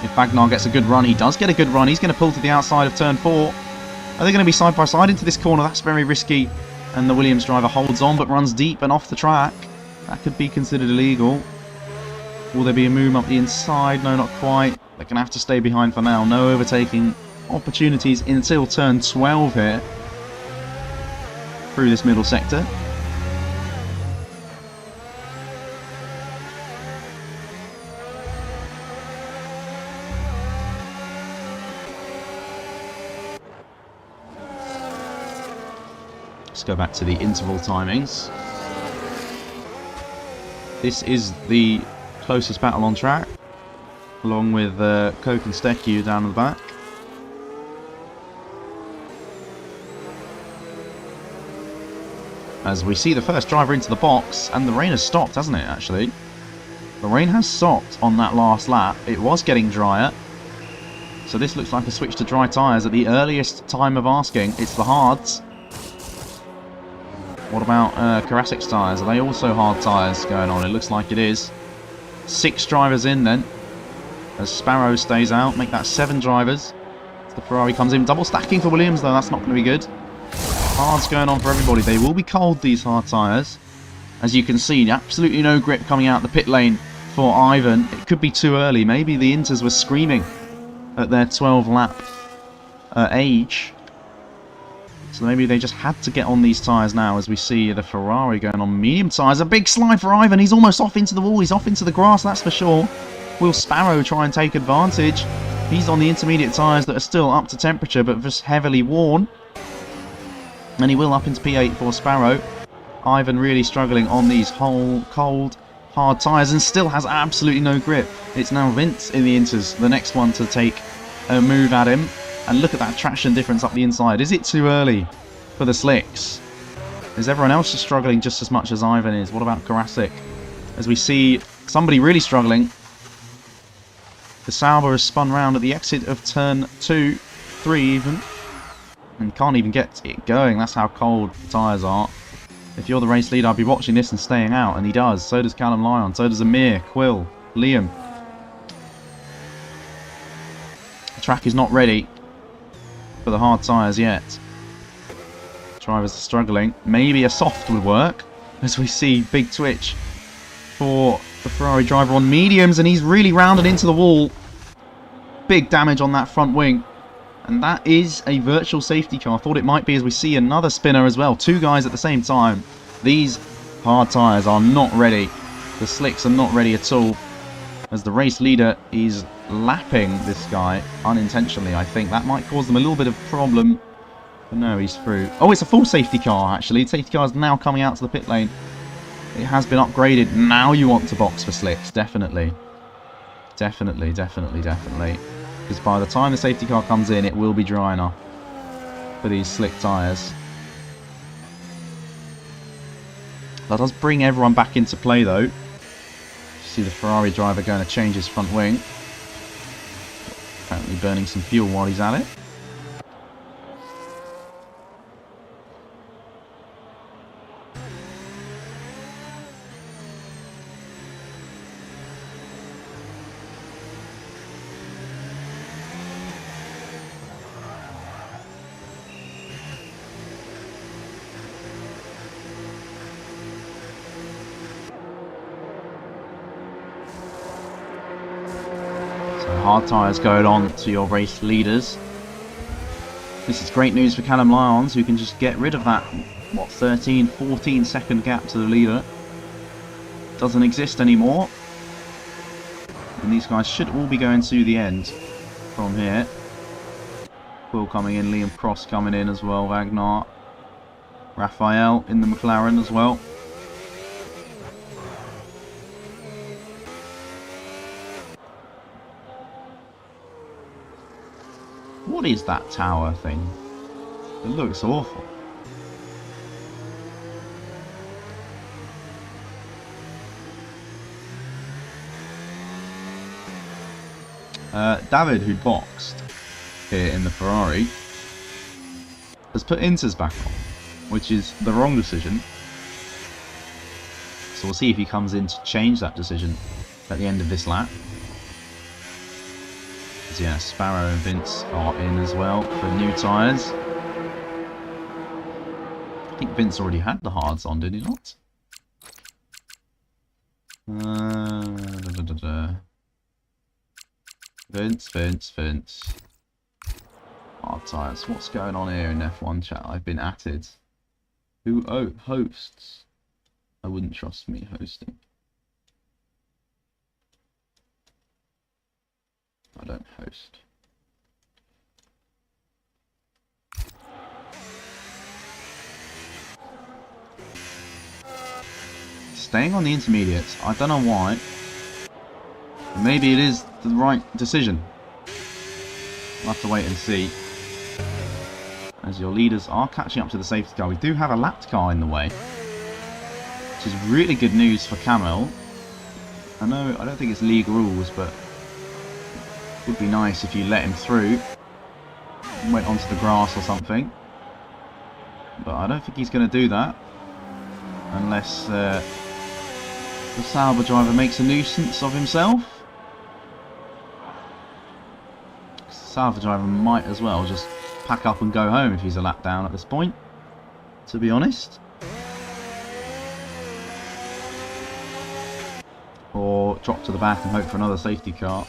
If Bagnar gets a good run, he does get a good run. He's going to pull to the outside of turn 4. Are they going to be side by side into this corner? That's very risky. And the Williams driver holds on but runs deep and off the track. That could be considered illegal. Will there be a move up the inside? No, not quite. They're going to have to stay behind for now. No overtaking opportunities until turn 12 here. Through this middle sector. Let's go back to the interval timings. This is the closest battle on track, along with Coke and Stecu down the back. As we see the first driver into the box, and the rain has stopped, hasn't it, actually? The rain has stopped on that last lap. It was getting drier. So this looks like a switch to dry tyres at the earliest time of asking. It's the hards. What about Karasik's tyres? Are they also hard tyres going on? It looks like it is. 6 drivers in then. As Sparrow stays out. Make that 7 drivers. As the Ferrari comes in. Double stacking for Williams though. That's not going to be good. Hards going on for everybody. They will be cold, these hard tyres. As you can see, absolutely no grip coming out the pit lane for Ivan. It could be too early. Maybe the Inters were screaming at their 12 lap age. So maybe they just had to get on these tyres now, as we see the Ferrari going on medium tyres. A big slide for Ivan. He's almost off into the wall. He's off into the grass, that's for sure. Will Sparrow try and take advantage? He's on the intermediate tyres that are still up to temperature, but just heavily worn. And he will up into P8 for Sparrow. Ivan really struggling on these cold, hard tyres, and still has absolutely no grip. It's now Vince in the Inters, the next one to take a move at him. And look at that traction difference up the inside. Is it too early for the slicks? Is everyone else just struggling just as much as Ivan is? What about Karasik? As we see somebody really struggling. The Sauber has spun round at the exit of turn 2, 3 even. And can't even get it going. That's how cold the tyres are. If you're the race leader, I'd be watching this and staying out. And he does. So does Callum Lyon. So does Amir, Quill, Liam. The track is not ready for the hard tyres yet. Drivers are struggling. Maybe a soft would work. As we see big twitch for the Ferrari driver on mediums. And he's really rounded into the wall. Big damage on that front wing. And that is a virtual safety car. I thought it might be, as we see another spinner as well. 2 guys at the same time. These hard tyres are not ready. The slicks are not ready at all. As the race leader is lapping this guy unintentionally, I think. That might cause them a little bit of problem. But no, he's through. Oh, it's a full safety car, actually. The safety car is now coming out to the pit lane. It has been upgraded. Now you want to box for slicks. Definitely. Definitely, definitely, definitely. Because by the time the safety car comes in, it will be dry enough for these slick tyres. That does bring everyone back into play, though. See the Ferrari driver going to change his front wing. Apparently burning some fuel while he's at it. Hard tyres going on to your race leaders. This is great news for Callum Lyons, who can just get rid of that, what, 13, 14 second gap to the leader. Doesn't exist anymore. And these guys should all be going to the end from here. Quill coming in, Liam Cross coming in as well, Wagner. Raphael in the McLaren as well. What is that tower thing? It looks awful. David, who boxed here in the Ferrari, has put Inters back on, which is the wrong decision. So we'll see if he comes in to change that decision at the end of this lap. Yeah, Sparrow and Vince are in as well for new tyres. I think Vince already had the hards on, did he not? Vince. Hard tyres. What's going on here in F1 chat? I've been atted. Who hosts? I wouldn't trust me hosting. I don't host. staying on the intermediates. I don't know why. Maybe it is the right decision. We'll have to wait and see. As your leaders are catching up to the safety car. We do have a lapped car in the way, which is really good news for Camel. I don't think it's league rules, but it would be nice if you let him through and went onto the grass or something. But I don't think he's going to do that unless the Sauber driver makes a nuisance of himself. The Sauber driver might as well just pack up and go home if he's a lap down at this point, to be honest. Or drop to the back and hope for another safety car.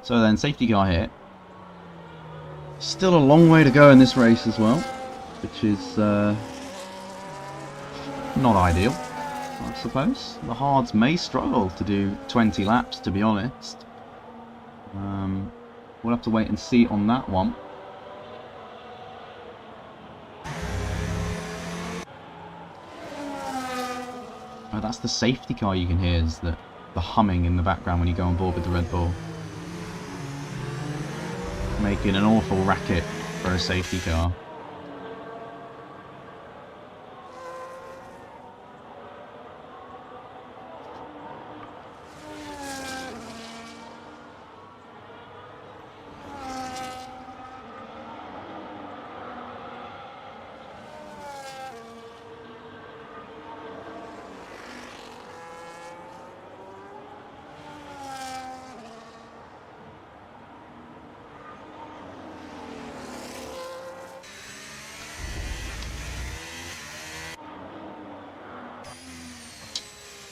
So then, safety car here. Still a long way to go in this race as well, which is not ideal, I suppose. The hards may struggle to do 20 laps, to be honest. We'll have to wait and see on that one. Oh, that's the safety car you can hear, is the humming in the background when you go on board with the Red Bull. Making an awful racket for a safety car.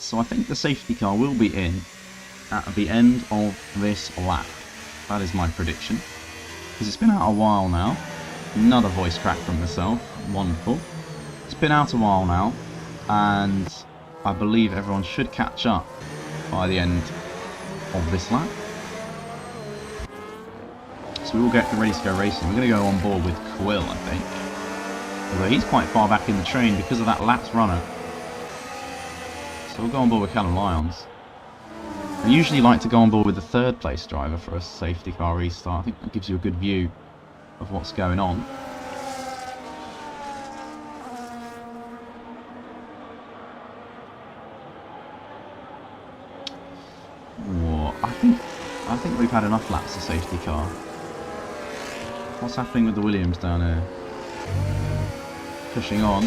So I think the safety car will be in at the end of this lap. That is my prediction. Because it's been out a while now. Another voice crack from myself. Wonderful. It's been out a while now. And I believe everyone should catch up by the end of this lap. So we will get ready to go racing. We're going to go on board with Quill, I think. Although he's quite far back in the train because of that lapped runner. So we'll go on board with Callum Lyons. I usually like to go on board with the third place driver for a safety car restart. I think that gives you a good view of what's going on. Whoa, I think we've had enough laps of safety car. What's happening with the Williams down here? Pushing on.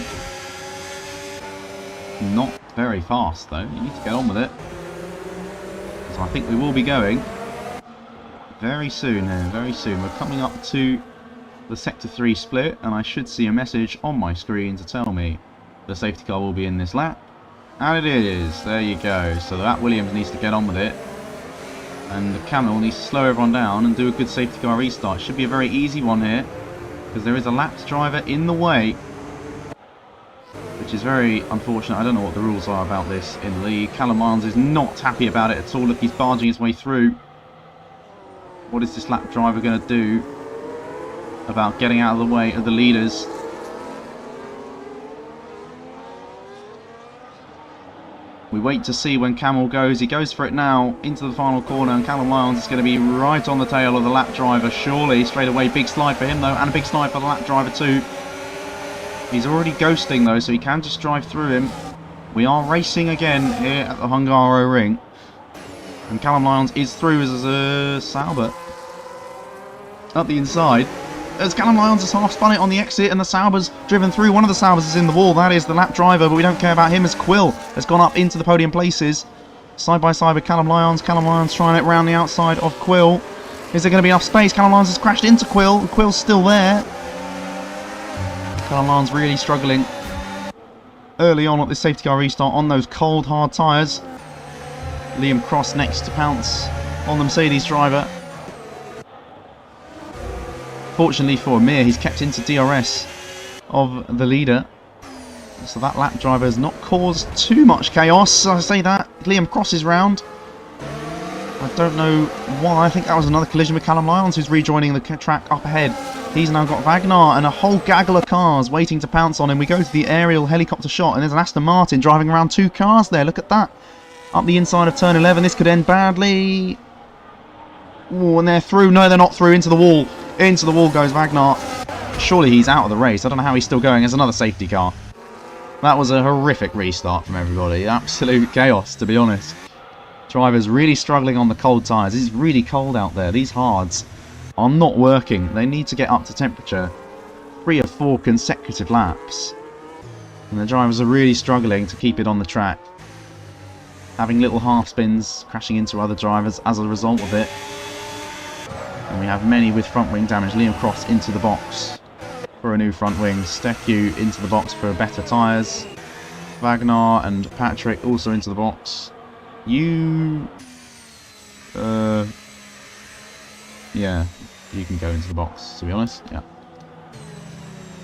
Not very fast though, you need to get on with it. So I think we will be going very soon here, very soon. We're coming up to the Sector 3 split and I should see a message on my screen to tell me the safety car will be in this lap. And it is, there you go. So that Williams needs to get on with it. And the Camel needs to slow everyone down and do a good safety car restart. Should be a very easy one here, because there is a lapped driver in the way. Which is very unfortunate. I don't know what the rules are about this in the league. Callum Lyons is not happy about it at all. Look, he's barging his way through. What is this lap driver going to do about getting out of the way of the leaders? We wait to see when Camel goes. He goes for it now into the final corner, and Callum Lyons is going to be right on the tail of the lap driver. Surely, straight away, big slide for him though, and a big slide for the lap driver too. He's already ghosting though, so he can just drive through him. We are racing again here at the Hungary ring. And Callum Lyons is through as a Sauber. Up the inside. As Callum Lyons has half spun it on the exit and the Sauber's driven through. One of the Saubers is in the wall. That is the lap driver, but we don't care about him as Quill has gone up into the podium places. Side by side with Callum Lyons. Callum Lyons trying it round the outside of Quill. Is there going to be enough space? Callum Lyons has crashed into Quill. And Quill's still there. Callum Lyons really struggling early on at this safety car restart on those cold, hard tyres. Liam Cross next to pounce on the Mercedes driver. Fortunately for Amir, he's kept into DRS of the leader. So that lap driver has not caused too much chaos. I say that. Liam Cross is round. I don't know why. I think that was another collision with Callum Lyons, who's rejoining the track up ahead. He's now got Wagner and a whole gaggle of cars waiting to pounce on him. We go to the aerial helicopter shot, and there's an Aston Martin driving around 2 cars there. Look at that. Up the inside of turn 11. This could end badly. Oh, and they're through. No, they're not through. Into the wall. Into the wall goes Wagner. Surely he's out of the race. I don't know how he's still going. There's another safety car. That was a horrific restart from everybody. Absolute chaos, to be honest. Drivers really struggling on the cold tyres. It's really cold out there. These hards are not working. They need to get up to temperature 3 or 4 consecutive laps. And the drivers are really struggling to keep it on the track. Having little half spins, crashing into other drivers as a result of it. And we have many with front wing damage. Liam Cross into the box for a new front wing. Steku into the box for better tyres. Wagner and Patrick also into the box. Yeah, you can go into the box, to be honest. Yeah.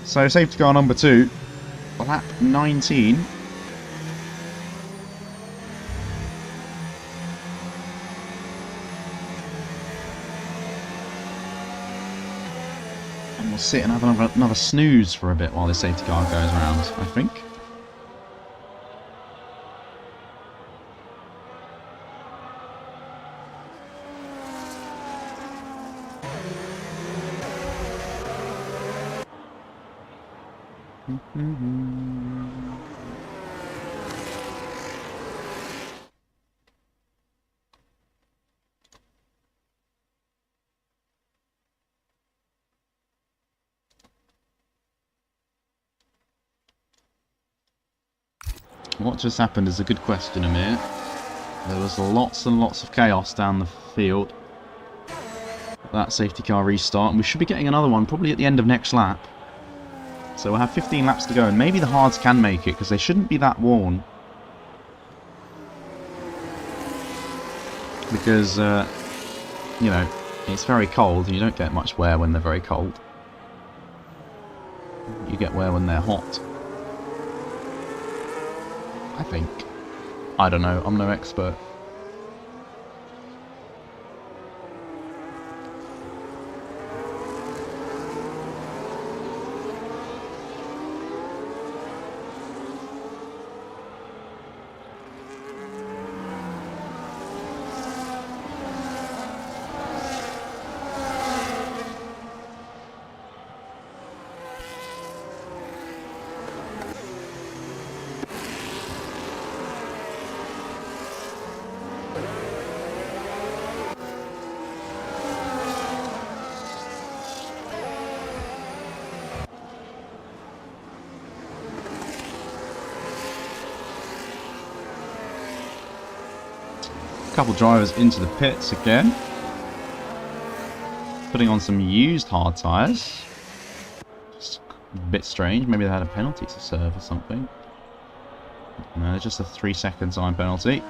So safety car number 2, lap 19. And we'll sit and have another snooze for a bit while this safety car goes around, I think. What just happened is a good question, Amir. There was lots and lots of chaos down the field. That safety car restart, and we should be getting another one probably at the end of next lap. So we'll have 15 laps to go, and maybe the hards can make it, because they shouldn't be that worn. Because, you know, it's very cold, and you don't get much wear when they're very cold. You get wear when they're hot. I think. I don't know, I'm no expert. Couple drivers into the pits again, putting on some used hard tyres. Just a bit strange, maybe they had a penalty to serve or something. No, just a 3-second time penalty.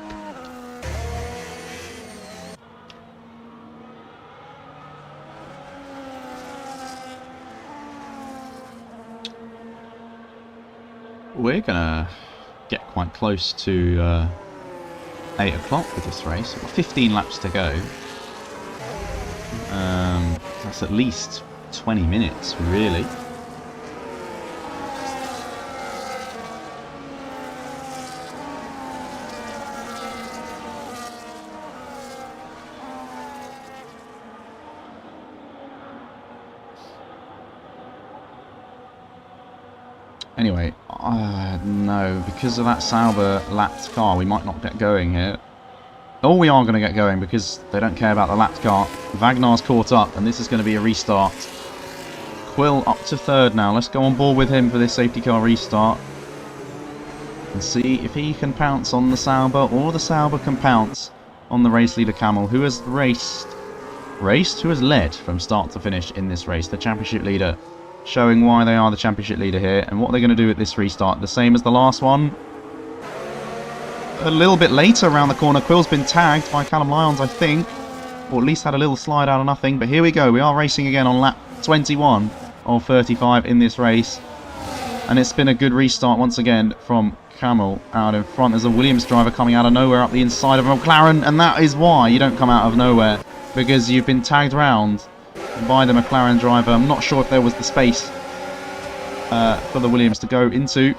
We're gonna get quite close to 8 o'clock with this race. We've got 15 laps to go. That's at least 20 minutes, really. Anyway, no, because of that Sauber lapped car, we might not get going here. Oh, we are going to get going because they don't care about the lapped car. Wagner's caught up, and this is going to be a restart. Quill up to 3rd now. Let's go on board with him for this safety car restart. and see if he can pounce on the Sauber, or the Sauber can pounce on the race leader Camel, who has who has led from start to finish in this race. The championship leader, showing why they are the championship leader here, and what they're going to do at this restart. The same as the last one. A little bit later around the corner, Quill's been tagged by Callum Lyons, I think, or at least had a little slide out of nothing. But here we go, we are racing again on lap 21 of 35 in this race, and it's been a good restart once again from Camel out in front. There's a Williams driver coming out of nowhere up the inside of a McLaren, and that is why you don't come out of nowhere, because you've been tagged round by the McLaren driver. I'm not sure if there was the space for the Williams to go into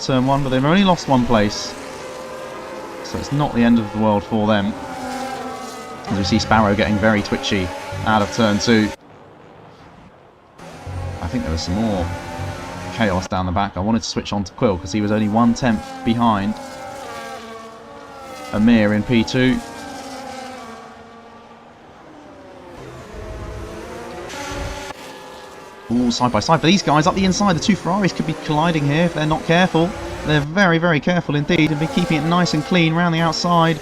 turn one, but they've only lost one place, so it's not the end of the world for them. As we see Sparrow getting very twitchy out of turn two. I think there was some more chaos down the back. I wanted to switch on to Quill because he was only 1/10 behind Amir in P2. Ooh, side by side for these guys up the inside. The two Ferraris could be colliding here if they're not careful. They're very, very careful indeed, and be keeping it nice and clean around the outside.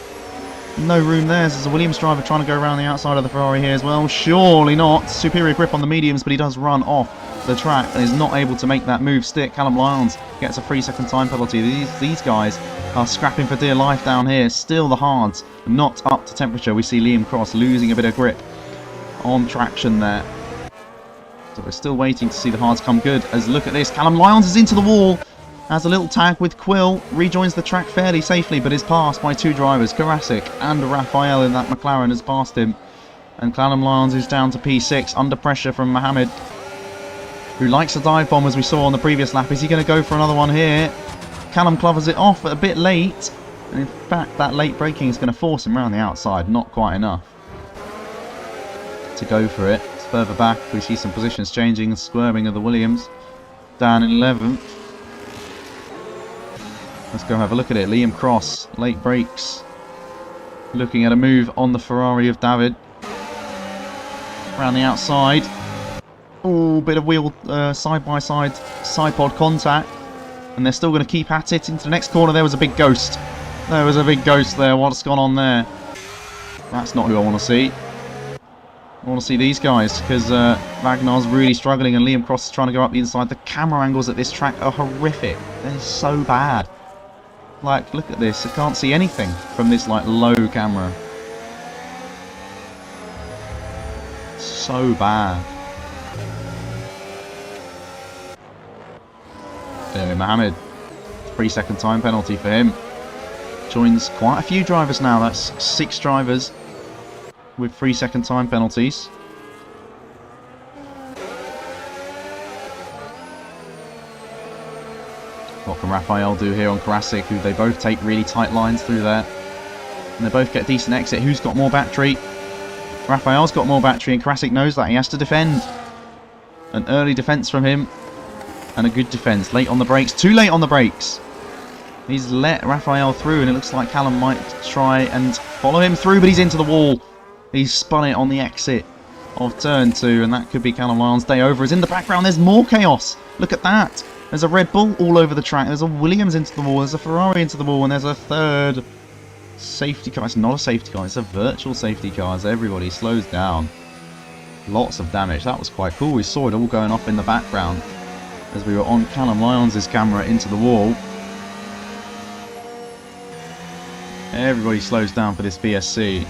No room there. There's a Williams driver trying to go around the outside of the Ferrari here as well. Surely not. Superior grip on the mediums, but he does run off the track and is not able to make that move stick. Callum Lyons gets a 3-second time penalty. These guys are scrapping for dear life down here. Still the hards not up to temperature. We see Liam Cross losing a bit of grip on traction there. So we're still waiting to see the hards come good. As look at this, Callum Lyons is into the wall. Has a little tag with Quill, rejoins the track fairly safely, but is passed by two drivers. Karasik and Raphael in that McLaren has passed him. And Callum Lyons is down to P6, under pressure from Mohammed, who likes a dive bomb as we saw on the previous lap. Is he going to go for another one here? Callum clovers it off a bit late. And in fact, that late braking is going to force him around the outside. Not quite enough to go for it. Further back, we see some positions changing and swerving of the Williams. Down in 11th. Let's go have a look at it. Liam Cross, late brakes. Looking at a move on the Ferrari of David. Around the outside. Oh, bit of wheel side-by-side side pod contact. And they're still going to keep at it into the next corner. There was a big ghost. There was a big ghost there. What's gone on there? That's not who I want to see. I want to see these guys, because Wagnar's really struggling and Liam Cross is trying to go up the inside. The camera angles at this track are horrific. They're so bad. Like, look at this. I can't see anything from this, like, low camera. So bad. There, Mohammed. 3-second time penalty for him. Joins quite a few drivers now. That's 6 drivers with 3-second time penalties. What can Raphael do here on Karasik, who they both take really tight lines through there? And they both get decent exit. Who's got more battery? Raphael's got more battery, and Karasik knows that. He has to defend. An early defence from him. And a good defence. Late on the brakes. Too late on the brakes. He's let Raphael through, and it looks like Callum might try and follow him through, but he's into the wall. He's spun it on the exit of turn 2, and that could be Callum Lyons' day over. As in the background, there's more chaos. Look at that. There's a Red Bull all over the track. There's a Williams into the wall. There's a Ferrari into the wall, and there's a third safety car. It's not a safety car. It's a virtual safety car as everybody slows down. Lots of damage. That was quite cool. We saw it all going off in the background as we were on Callum Lyons' camera into the wall. Everybody slows down for this BSC.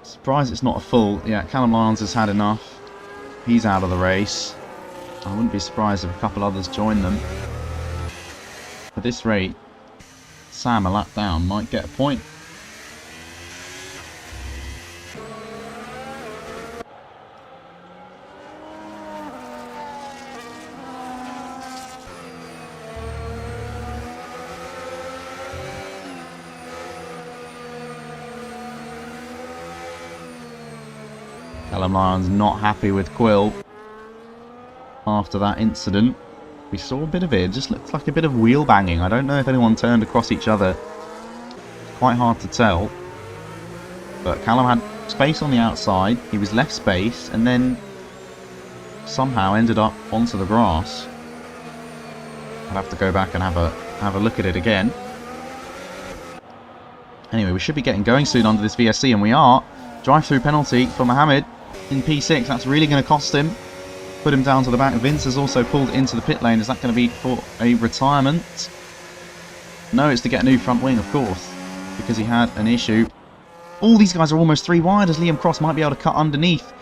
Surprised it's not a full. Yeah, Callum Lyons has had enough. He's out of the race. I wouldn't be surprised if a couple others join them. At this rate, Sam, a lap down, might get a point. Callum Lyons not happy with Quill after that incident. We saw a bit of it. It just looks like a bit of wheel banging. I don't know if anyone turned across each other. Quite hard to tell. But Callum had space on the outside. He was left space, and then somehow ended up onto the grass. I'll have to go back and have a look at it again. Anyway, we should be getting going soon under this VSC, and we are. Drive-through penalty for Mohammed in P6. That's really going to cost him. Put him down to the back. Vince has also pulled into the pit lane. Is that going to be for a retirement? No, it's to get a new front wing, of course, because he had an issue. All these guys are almost 3 wide, as Liam Cross might be able to cut underneath.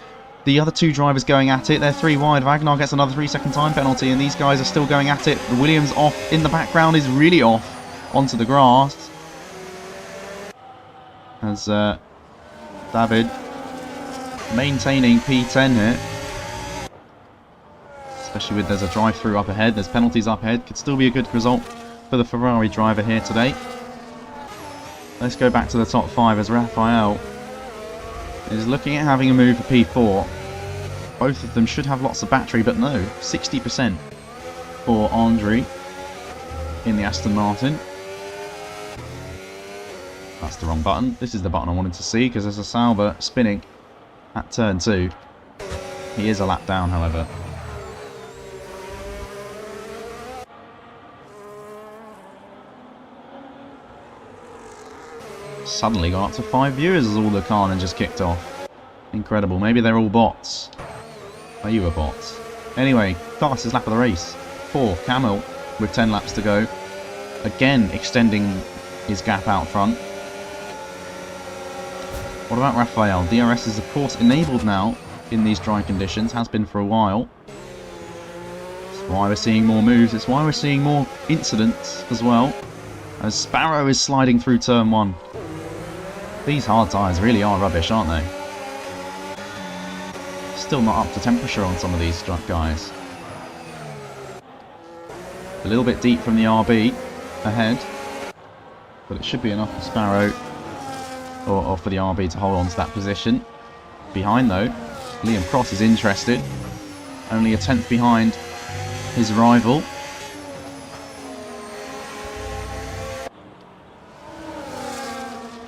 The other 2 drivers going at it. They're 3 wide. Wagner gets another 3-second time penalty, and these guys are still going at it. The Williams off in the background is really off onto the grass. As David maintaining P10 here. Especially with there's a drive-through up ahead. There's penalties up ahead. Could still be a good result for the Ferrari driver here today. Let's go back to the top 5 as Raphael is looking at having a move for P4. Both of them should have lots of battery, but no. 60% for Andre in the Aston Martin. That's the wrong button. This is the button I wanted to see, because there's a Sauber spinning at turn 2. He is a lap down, however. Suddenly got up to 5 viewers as all the carnage just kicked off. Incredible. Maybe they're all bots. Are you a bot? Anyway, fastest lap of the race for Camel with 10 laps to go. Again, extending his gap out front. What about Raphael? DRS is of course enabled now in these dry conditions. Has been for a while. That's why we're seeing more moves. It's why we're seeing more incidents as well. As Sparrow is sliding through turn 1. These hard tyres really are rubbish, aren't they? Still not up to temperature on some of these guys. A little bit deep from the RB ahead. But it should be enough for Sparrow or for the RB to hold on to that position. Behind though, Liam Cross is interested. Only a 10th behind his rival.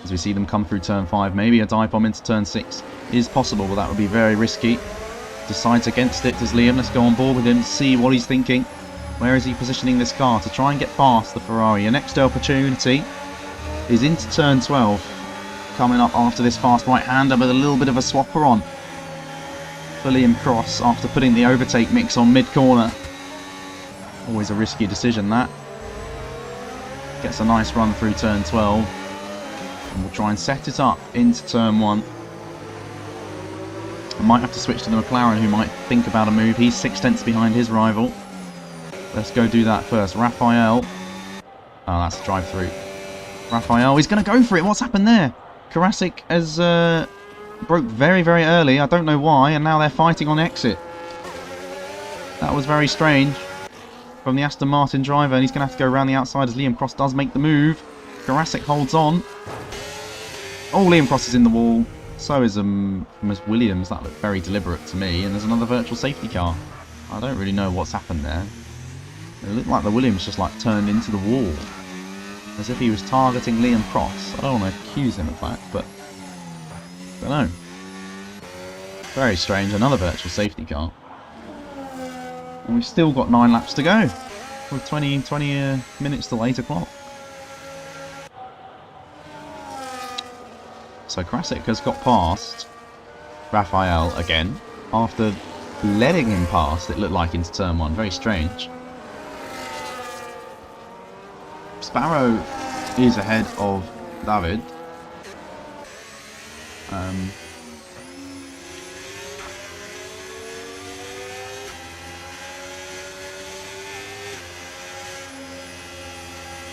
As we see them come through turn 5, maybe a dive bomb into turn 6 is possible, but that would be very risky. Decides against it, does Liam. Let's go on board with him, see what he's thinking. Where is he positioning this car to try and get past the Ferrari? Your next opportunity is into turn 12. Coming up after this fast right-hander with a little bit of a swapper on for Liam Cross after putting the overtake mix on mid-corner. Always a risky decision, that. Gets a nice run through turn 12. And we'll try and set it up into turn 1. I might have to switch to the McLaren, who might think about a move. He's 6 tenths behind his rival. Let's go do that first. Raphael. Oh, that's a drive-through. Raphael, he's going to go for it. What's happened there? Karasik has broke very, very early. I don't know why, and now they're fighting on exit. That was very strange from the Aston Martin driver, and he's going to have to go around the outside as Liam Cross does make the move. Karasik holds on. Oh, Liam Cross is in the wall. So is Miss Williams. That looked very deliberate to me. And there's another virtual safety car. I don't really know what's happened there. It looked like the Williams just like turned into the wall, as if he was targeting Liam Cross. I don't want to accuse him of that, but I don't know. Very strange. Another virtual safety car. And we've still got 9 laps to go, with 20 minutes till 8 o'clock. So Krasik has got past Raphael again after letting him pass, it looked like, into turn 1. Very strange. Sparrow is ahead of David.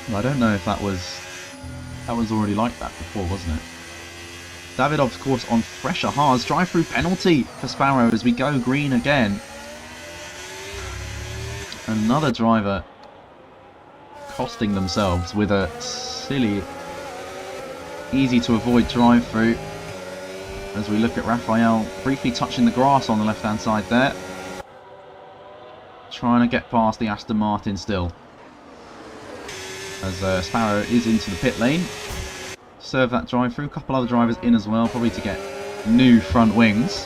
I don't know if that was already like that before, wasn't it? David, of course, on fresher hards. Drive-through penalty for Sparrow as we go green again. Another driver costing themselves with a silly, easy-to-avoid drive-through. As we look at Raphael briefly touching the grass on the left-hand side there. Trying to get past the Aston Martin still. As Sparrow is into the pit lane. Serve that drive-through. A couple other drivers in as well, probably to get new front wings.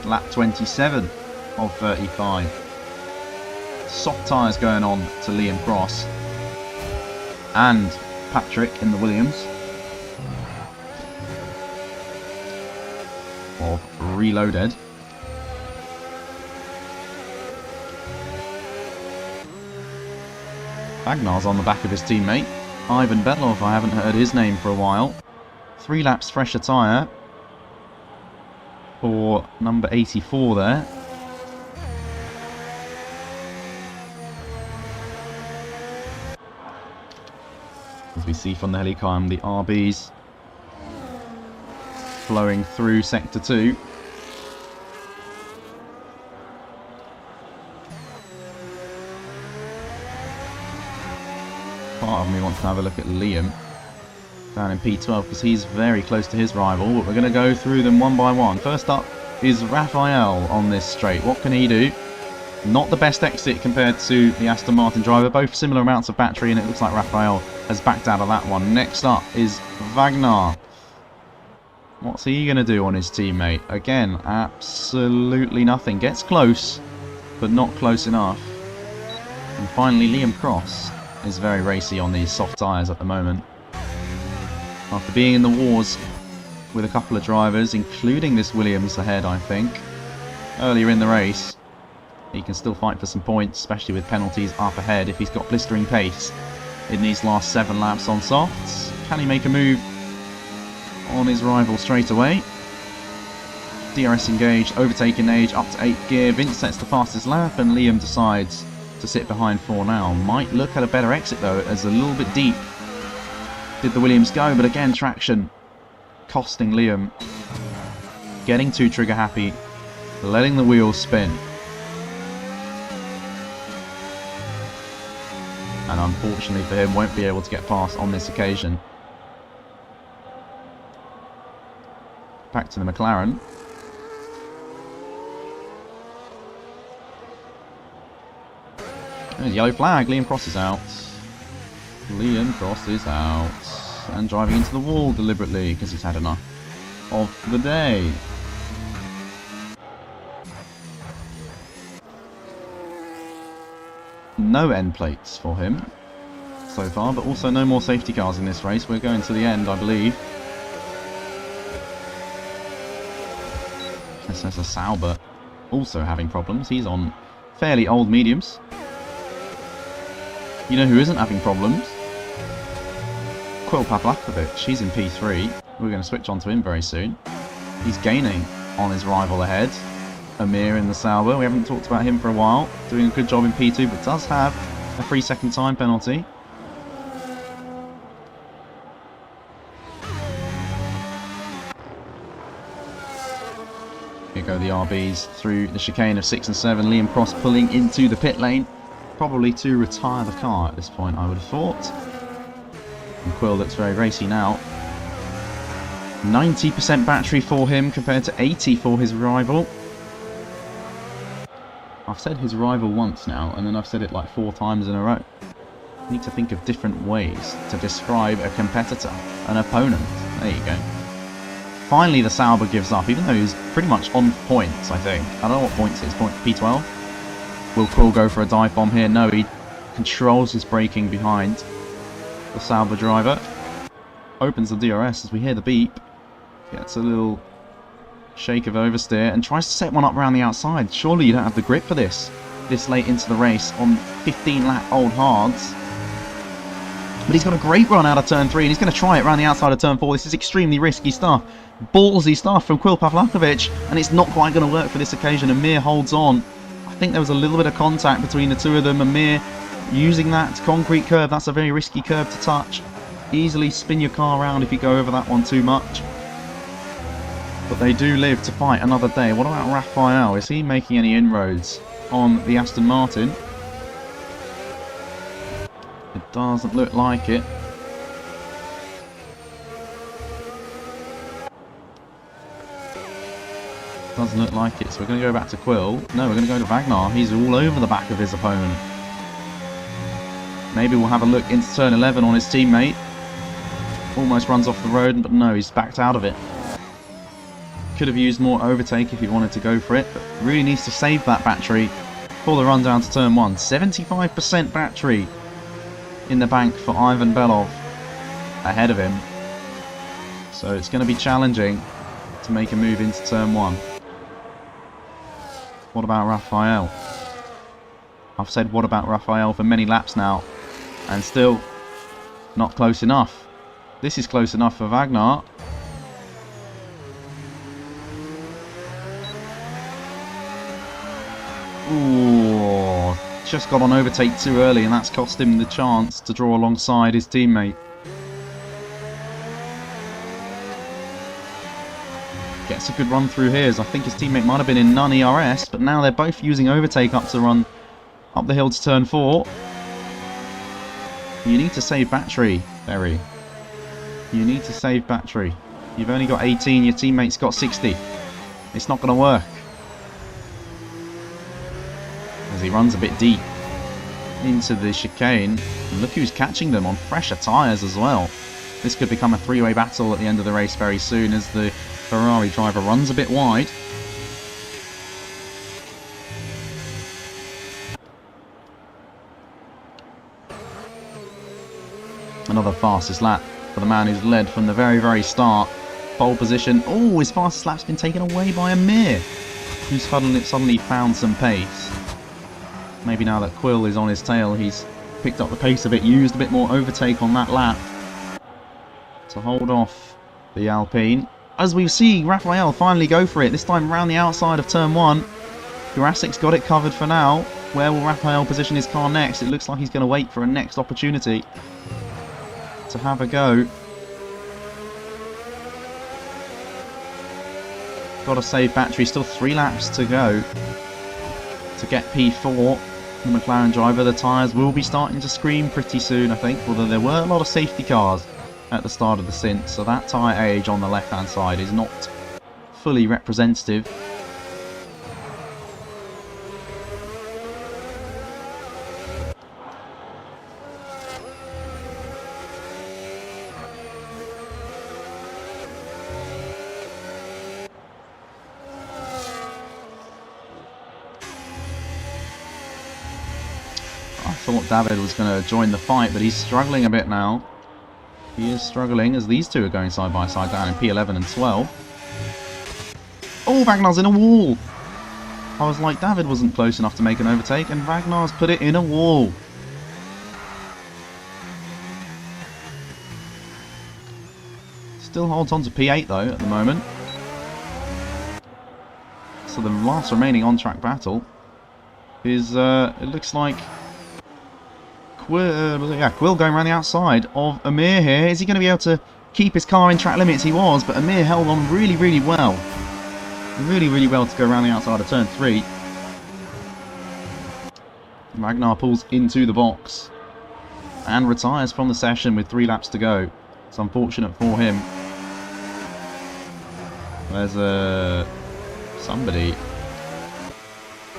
Lap 27 of 35. Soft tyres going on to Liam Cross and Patrick in the Williams. Of Reloaded. Wagnar's on the back of his teammate. Ivan Betlov, I haven't heard his name for a while. 3 laps fresher tyre for number 84 there. As we see from the helicam, the RBs flowing through Sector 2. Part of me wants to have a look at Liam down in P12 because he's very close to his rival, but we're going to go through them one by one. First up is Raphael on this straight. What can he do? Not the best exit compared to the Aston Martin driver, both similar amounts of battery, and it looks like Raphael has backed out of that one. Next up is Wagner. What's he going to do on his teammate? Again, absolutely nothing. Gets close, but not close enough. And finally, Liam Cross is very racy on these soft tyres at the moment. After being in the wars with a couple of drivers, including this Williams ahead, I think, earlier in the race, he can still fight for some points, especially with penalties up ahead if he's got blistering pace in these last 7 laps on softs. Can he make a move on his rival straight away? DRS engaged, overtaking age up to 8th gear. Vince sets the fastest lap and Liam decides to sit behind 4 now. Might look at a better exit though, as a little bit deep did the Williams go, but again traction costing Liam. Getting too trigger happy, letting the wheels spin. And unfortunately for him, won't be able to get past on this occasion. Back to the McLaren. There's a yellow flag. Liam Cross is out. Liam Cross is out. And driving into the wall deliberately because he's had enough of the day. No end plates for him so far, but also no more safety cars in this race. We're going to the end, I believe. This is a Sauber also having problems. He's on fairly old mediums. You know who isn't having problems? Quill Pavlakovic. He's in P3. We're going to switch on to him very soon. He's gaining on his rival ahead, Amir in the Sauber. We haven't talked about him for a while. Doing a good job in P2, but does have a 3-second time penalty. Here go the RBs through the chicane of 6 and 7. Liam Cross pulling into the pit lane. Probably to retire the car at this point, I would have thought. And Quill looks very racy now. 90% battery for him compared to 80 for his rival. I've said his rival once now, and then I've said it like 4 times in a row. I need to think of different ways to describe a competitor, an opponent. There you go. Finally, the Sauber gives up, even though he's pretty much on points, I think. I don't know what points it is. Point P12? Will Quill go for a dive bomb here? No, he controls his braking behind the Sauber driver. Opens the DRS as we hear the beep. Gets a little shake of oversteer and tries to set one up around the outside. Surely you don't have the grip for this late into the race on 15-lap old hards. But he's got a great run out of turn 3 and he's going to try it around the outside of turn 4. This is extremely risky stuff. Ballsy stuff from Quill Pavlakovic, and it's not quite going to work for this occasion. Amir holds on. I think there was a little bit of contact between the two of them. Amir using that concrete curve. That's a very risky curve to touch. Easily spin your car around if you go over that one too much. But they do live to fight another day. What about Raphael? Is he making any inroads on the Aston Martin? It doesn't look like it. Doesn't look like it. So we're going to go back to Quill. No, we're going to go to Wagner. He's all over the back of his opponent. Maybe we'll have a look into turn 11 on his teammate. Almost runs off the road, but no, he's backed out of it. Could have used more overtake if he wanted to go for it, but really needs to save that battery for the run down to turn 1. 75% battery in the bank for Ivan Belov ahead of him. So it's going to be challenging to make a move into turn 1. What about Raphael? I've said what about Raphael for many laps now, and still not close enough. This is close enough for Wagner. Ooh, just got on overtake too early, and that's cost him the chance to draw alongside his teammate. Gets a good run through here, as I think his teammate might have been in none ERS, but now they're both using overtake up to run up the hill to turn 4. You need to save battery, Berry. You need to save battery. You've only got 18, your teammate's got 60. It's not going to work. As he runs a bit deep into the chicane. And look who's catching them on fresher tyres as well. This could become a three-way battle at the end of the race very soon as the Ferrari driver runs a bit wide. Another fastest lap for the man who's led from the very, very start. Pole position. Oh, his fastest lap's been taken away by Amir, who's suddenly found some pace. Maybe now that Quill is on his tail, he's picked up the pace a bit, used a bit more overtake on that lap to hold off the Alpine. As we see Raphael finally go for it, this time around the outside of turn 1. Jurassic's got it covered for now. Where will Raphael position his car next? It looks like he's going to wait for a next opportunity to have a go. Got to save battery, still 3 laps to go to get P4. The McLaren driver, the tyres will be starting to scream pretty soon, I think, although there were a lot of safety cars at the start of the stint, so that tyre age on the left hand side is not fully representative. I thought David was going to join the fight, but he's struggling a bit now. He is struggling as these two are going side by side down in P11 and 12. Oh, Wagner's in a wall! I was like, David wasn't close enough to make an overtake, and Wagner's put it in a wall. Still holds on to P8 though at the moment. So the last remaining on-track battle is, it looks like Quill going around the outside of Amir here. Is he going to be able to keep his car in track limits? He was, but Amir held on really, really well. Really, really well to go around the outside of turn 3. Wagner pulls into the box and retires from the session with 3 laps to go. It's unfortunate for him. There's somebody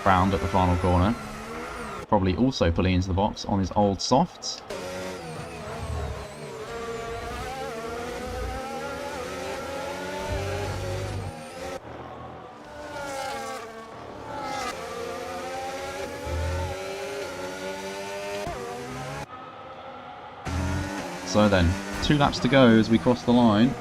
found at the final corner. Probably also pulling into the box on his old softs. So then, 2 laps to go as we cross the line.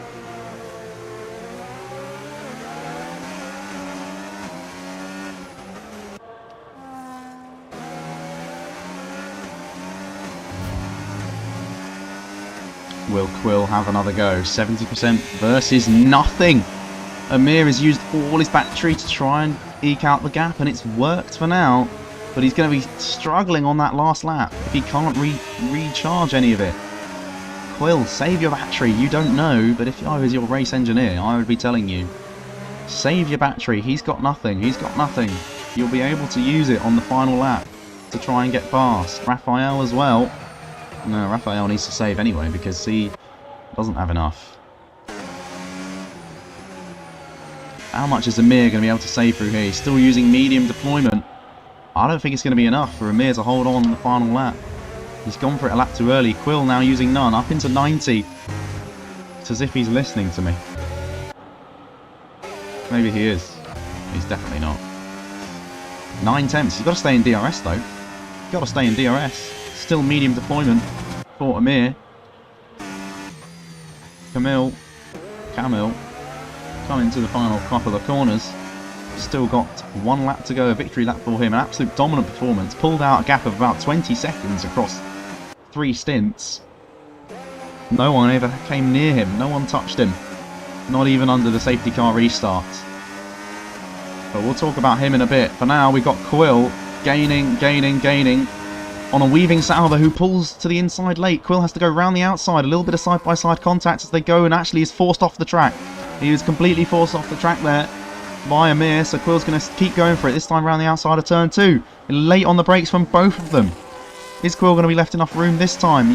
Will Quill have another go? 70% versus nothing. Amir has used all his battery to try and eke out the gap, and it's worked for now. But he's going to be struggling on that last lap if he can't recharge any of it. Quill, save your battery. You don't know, but if I was your race engineer, I would be telling you, save your battery. He's got nothing. He's got nothing. You'll be able to use it on the final lap to try and get past. Raphael as well. No, Raphael needs to save anyway because he doesn't have enough. How much is Amir going to be able to save through here? He's still using medium deployment. I don't think it's going to be enough for Amir to hold on the final lap. He's gone for it a lap too early. Quill now using none, up into 90. It's as if he's listening to me. Maybe he is. He's definitely not. 9/10. He's got to stay in DRS though. Got to stay in DRS. Still medium deployment for Amir. Camille coming to the final couple of corners. Still got 1 lap to go. A victory lap for him. An absolute dominant performance. Pulled out a gap of about 20 seconds across 3 stints. No one ever came near him. No one touched him. Not even under the safety car restart. But we'll talk about him in a bit. For now, we've got Quill gaining on a weaving Salva who pulls to the inside late. Quill has to go round the outside. A little bit of side-by-side contact as they go, and actually is forced off the track. He was completely forced off the track there by Amir, so Quill's going to keep going for it. This time round the outside of turn 2. Late on the brakes from both of them. Is Quill going to be left enough room this time?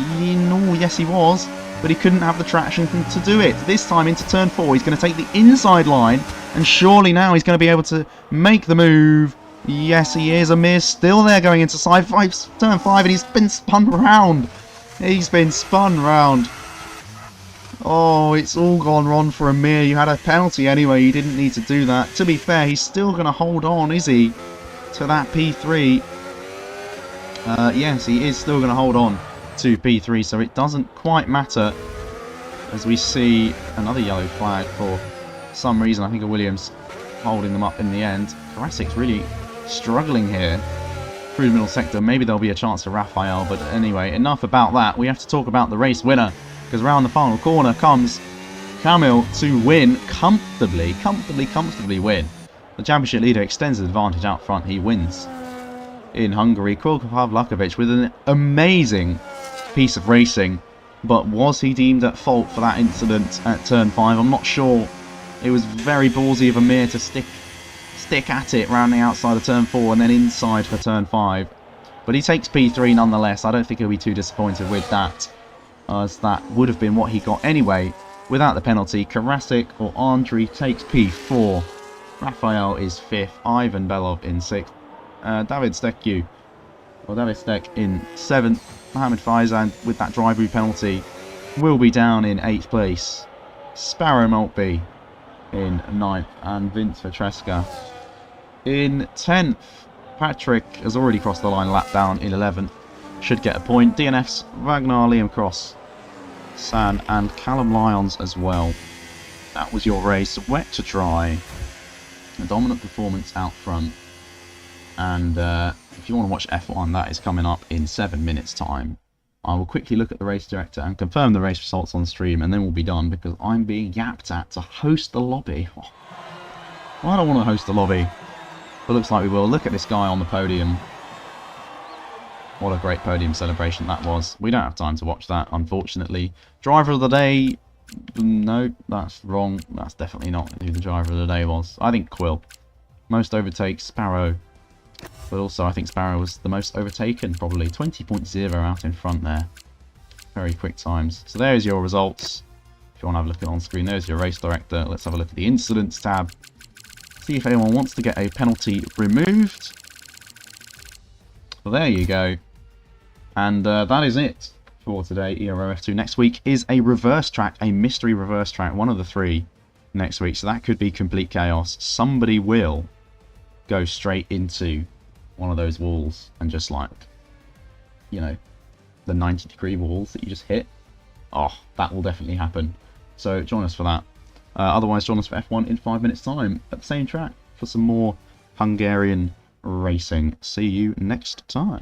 No, yes he was. But he couldn't have the traction to do it. This time into turn 4, he's going to take the inside line. And surely now he's going to be able to make the move. Yes, he is. Amir's still there going into turn 5, and he's been spun round. He's been spun round. Oh, it's all gone wrong for Amir. You had a penalty anyway. You didn't need to do that. To be fair, he's still going to hold on, is he, to that P3? Yes, he is still going to hold on to P3, so it doesn't quite matter as we see another yellow flag for some reason. I think a Williams holding them up in the end. Karasic's really struggling here through the middle sector. Maybe there'll be a chance for Raphael, but anyway, enough about that. We have to talk about the race winner, because round the final corner comes Kamil to win comfortably win. The championship leader extends the advantage out front. He wins in Hungary. Quill Pavlakovic with an amazing piece of racing, but was he deemed at fault for that incident at turn 5? I'm not sure. It was very ballsy of Amir to stick at it round the outside of turn 4 and then inside for turn 5. But he takes P3 nonetheless. I don't think he'll be too disappointed with that, as that would have been what he got anyway without the penalty. Karasic or Andriy takes P4. Raphael is 5th. Ivan Belov in 6th. David Stek in 7th. Mohamed Faizan with that drive-through penalty will be down in 8th place. Sparrow Maltby in 9th, and Vince Vetreska in 10th. Patrick has already crossed the line, lap down in 11th. Should get a point. DNFs, Wagner, Liam Cross, San, and Callum Lyons as well. That was your race. Wet to dry. A dominant performance out front. And if you want to watch F1, that is coming up in 7 minutes time. I will quickly look at the race director and confirm the race results on stream, and then we'll be done, because I'm being yapped at to host the lobby. Oh, I don't want to host the lobby, but looks like we will. Look at this guy on the podium. What a great podium celebration that was. We don't have time to watch that, unfortunately. Driver of the day. No, that's wrong. That's definitely not who the driver of the day was. I think Quill. Most overtakes, Sparrow. But also I think Sparrow was the most overtaken, probably. 20.0 out in front there. Very quick times. So there's your results. If you want to have a look at it on screen, there's your race director. Let's have a look at the incidents tab. See if anyone wants to get a penalty removed. Well, there you go. And that is it for today, ERO F2. Next week is a reverse track, a mystery reverse track, one of the 3 next week. So that could be complete chaos. Somebody will go straight into one of those walls and just, like, you know, the 90-degree walls that you just hit. Oh, that will definitely happen. So join us for that. Otherwise, join us for F1 in 5 minutes time at the same track for some more Hungarian racing. See you next time.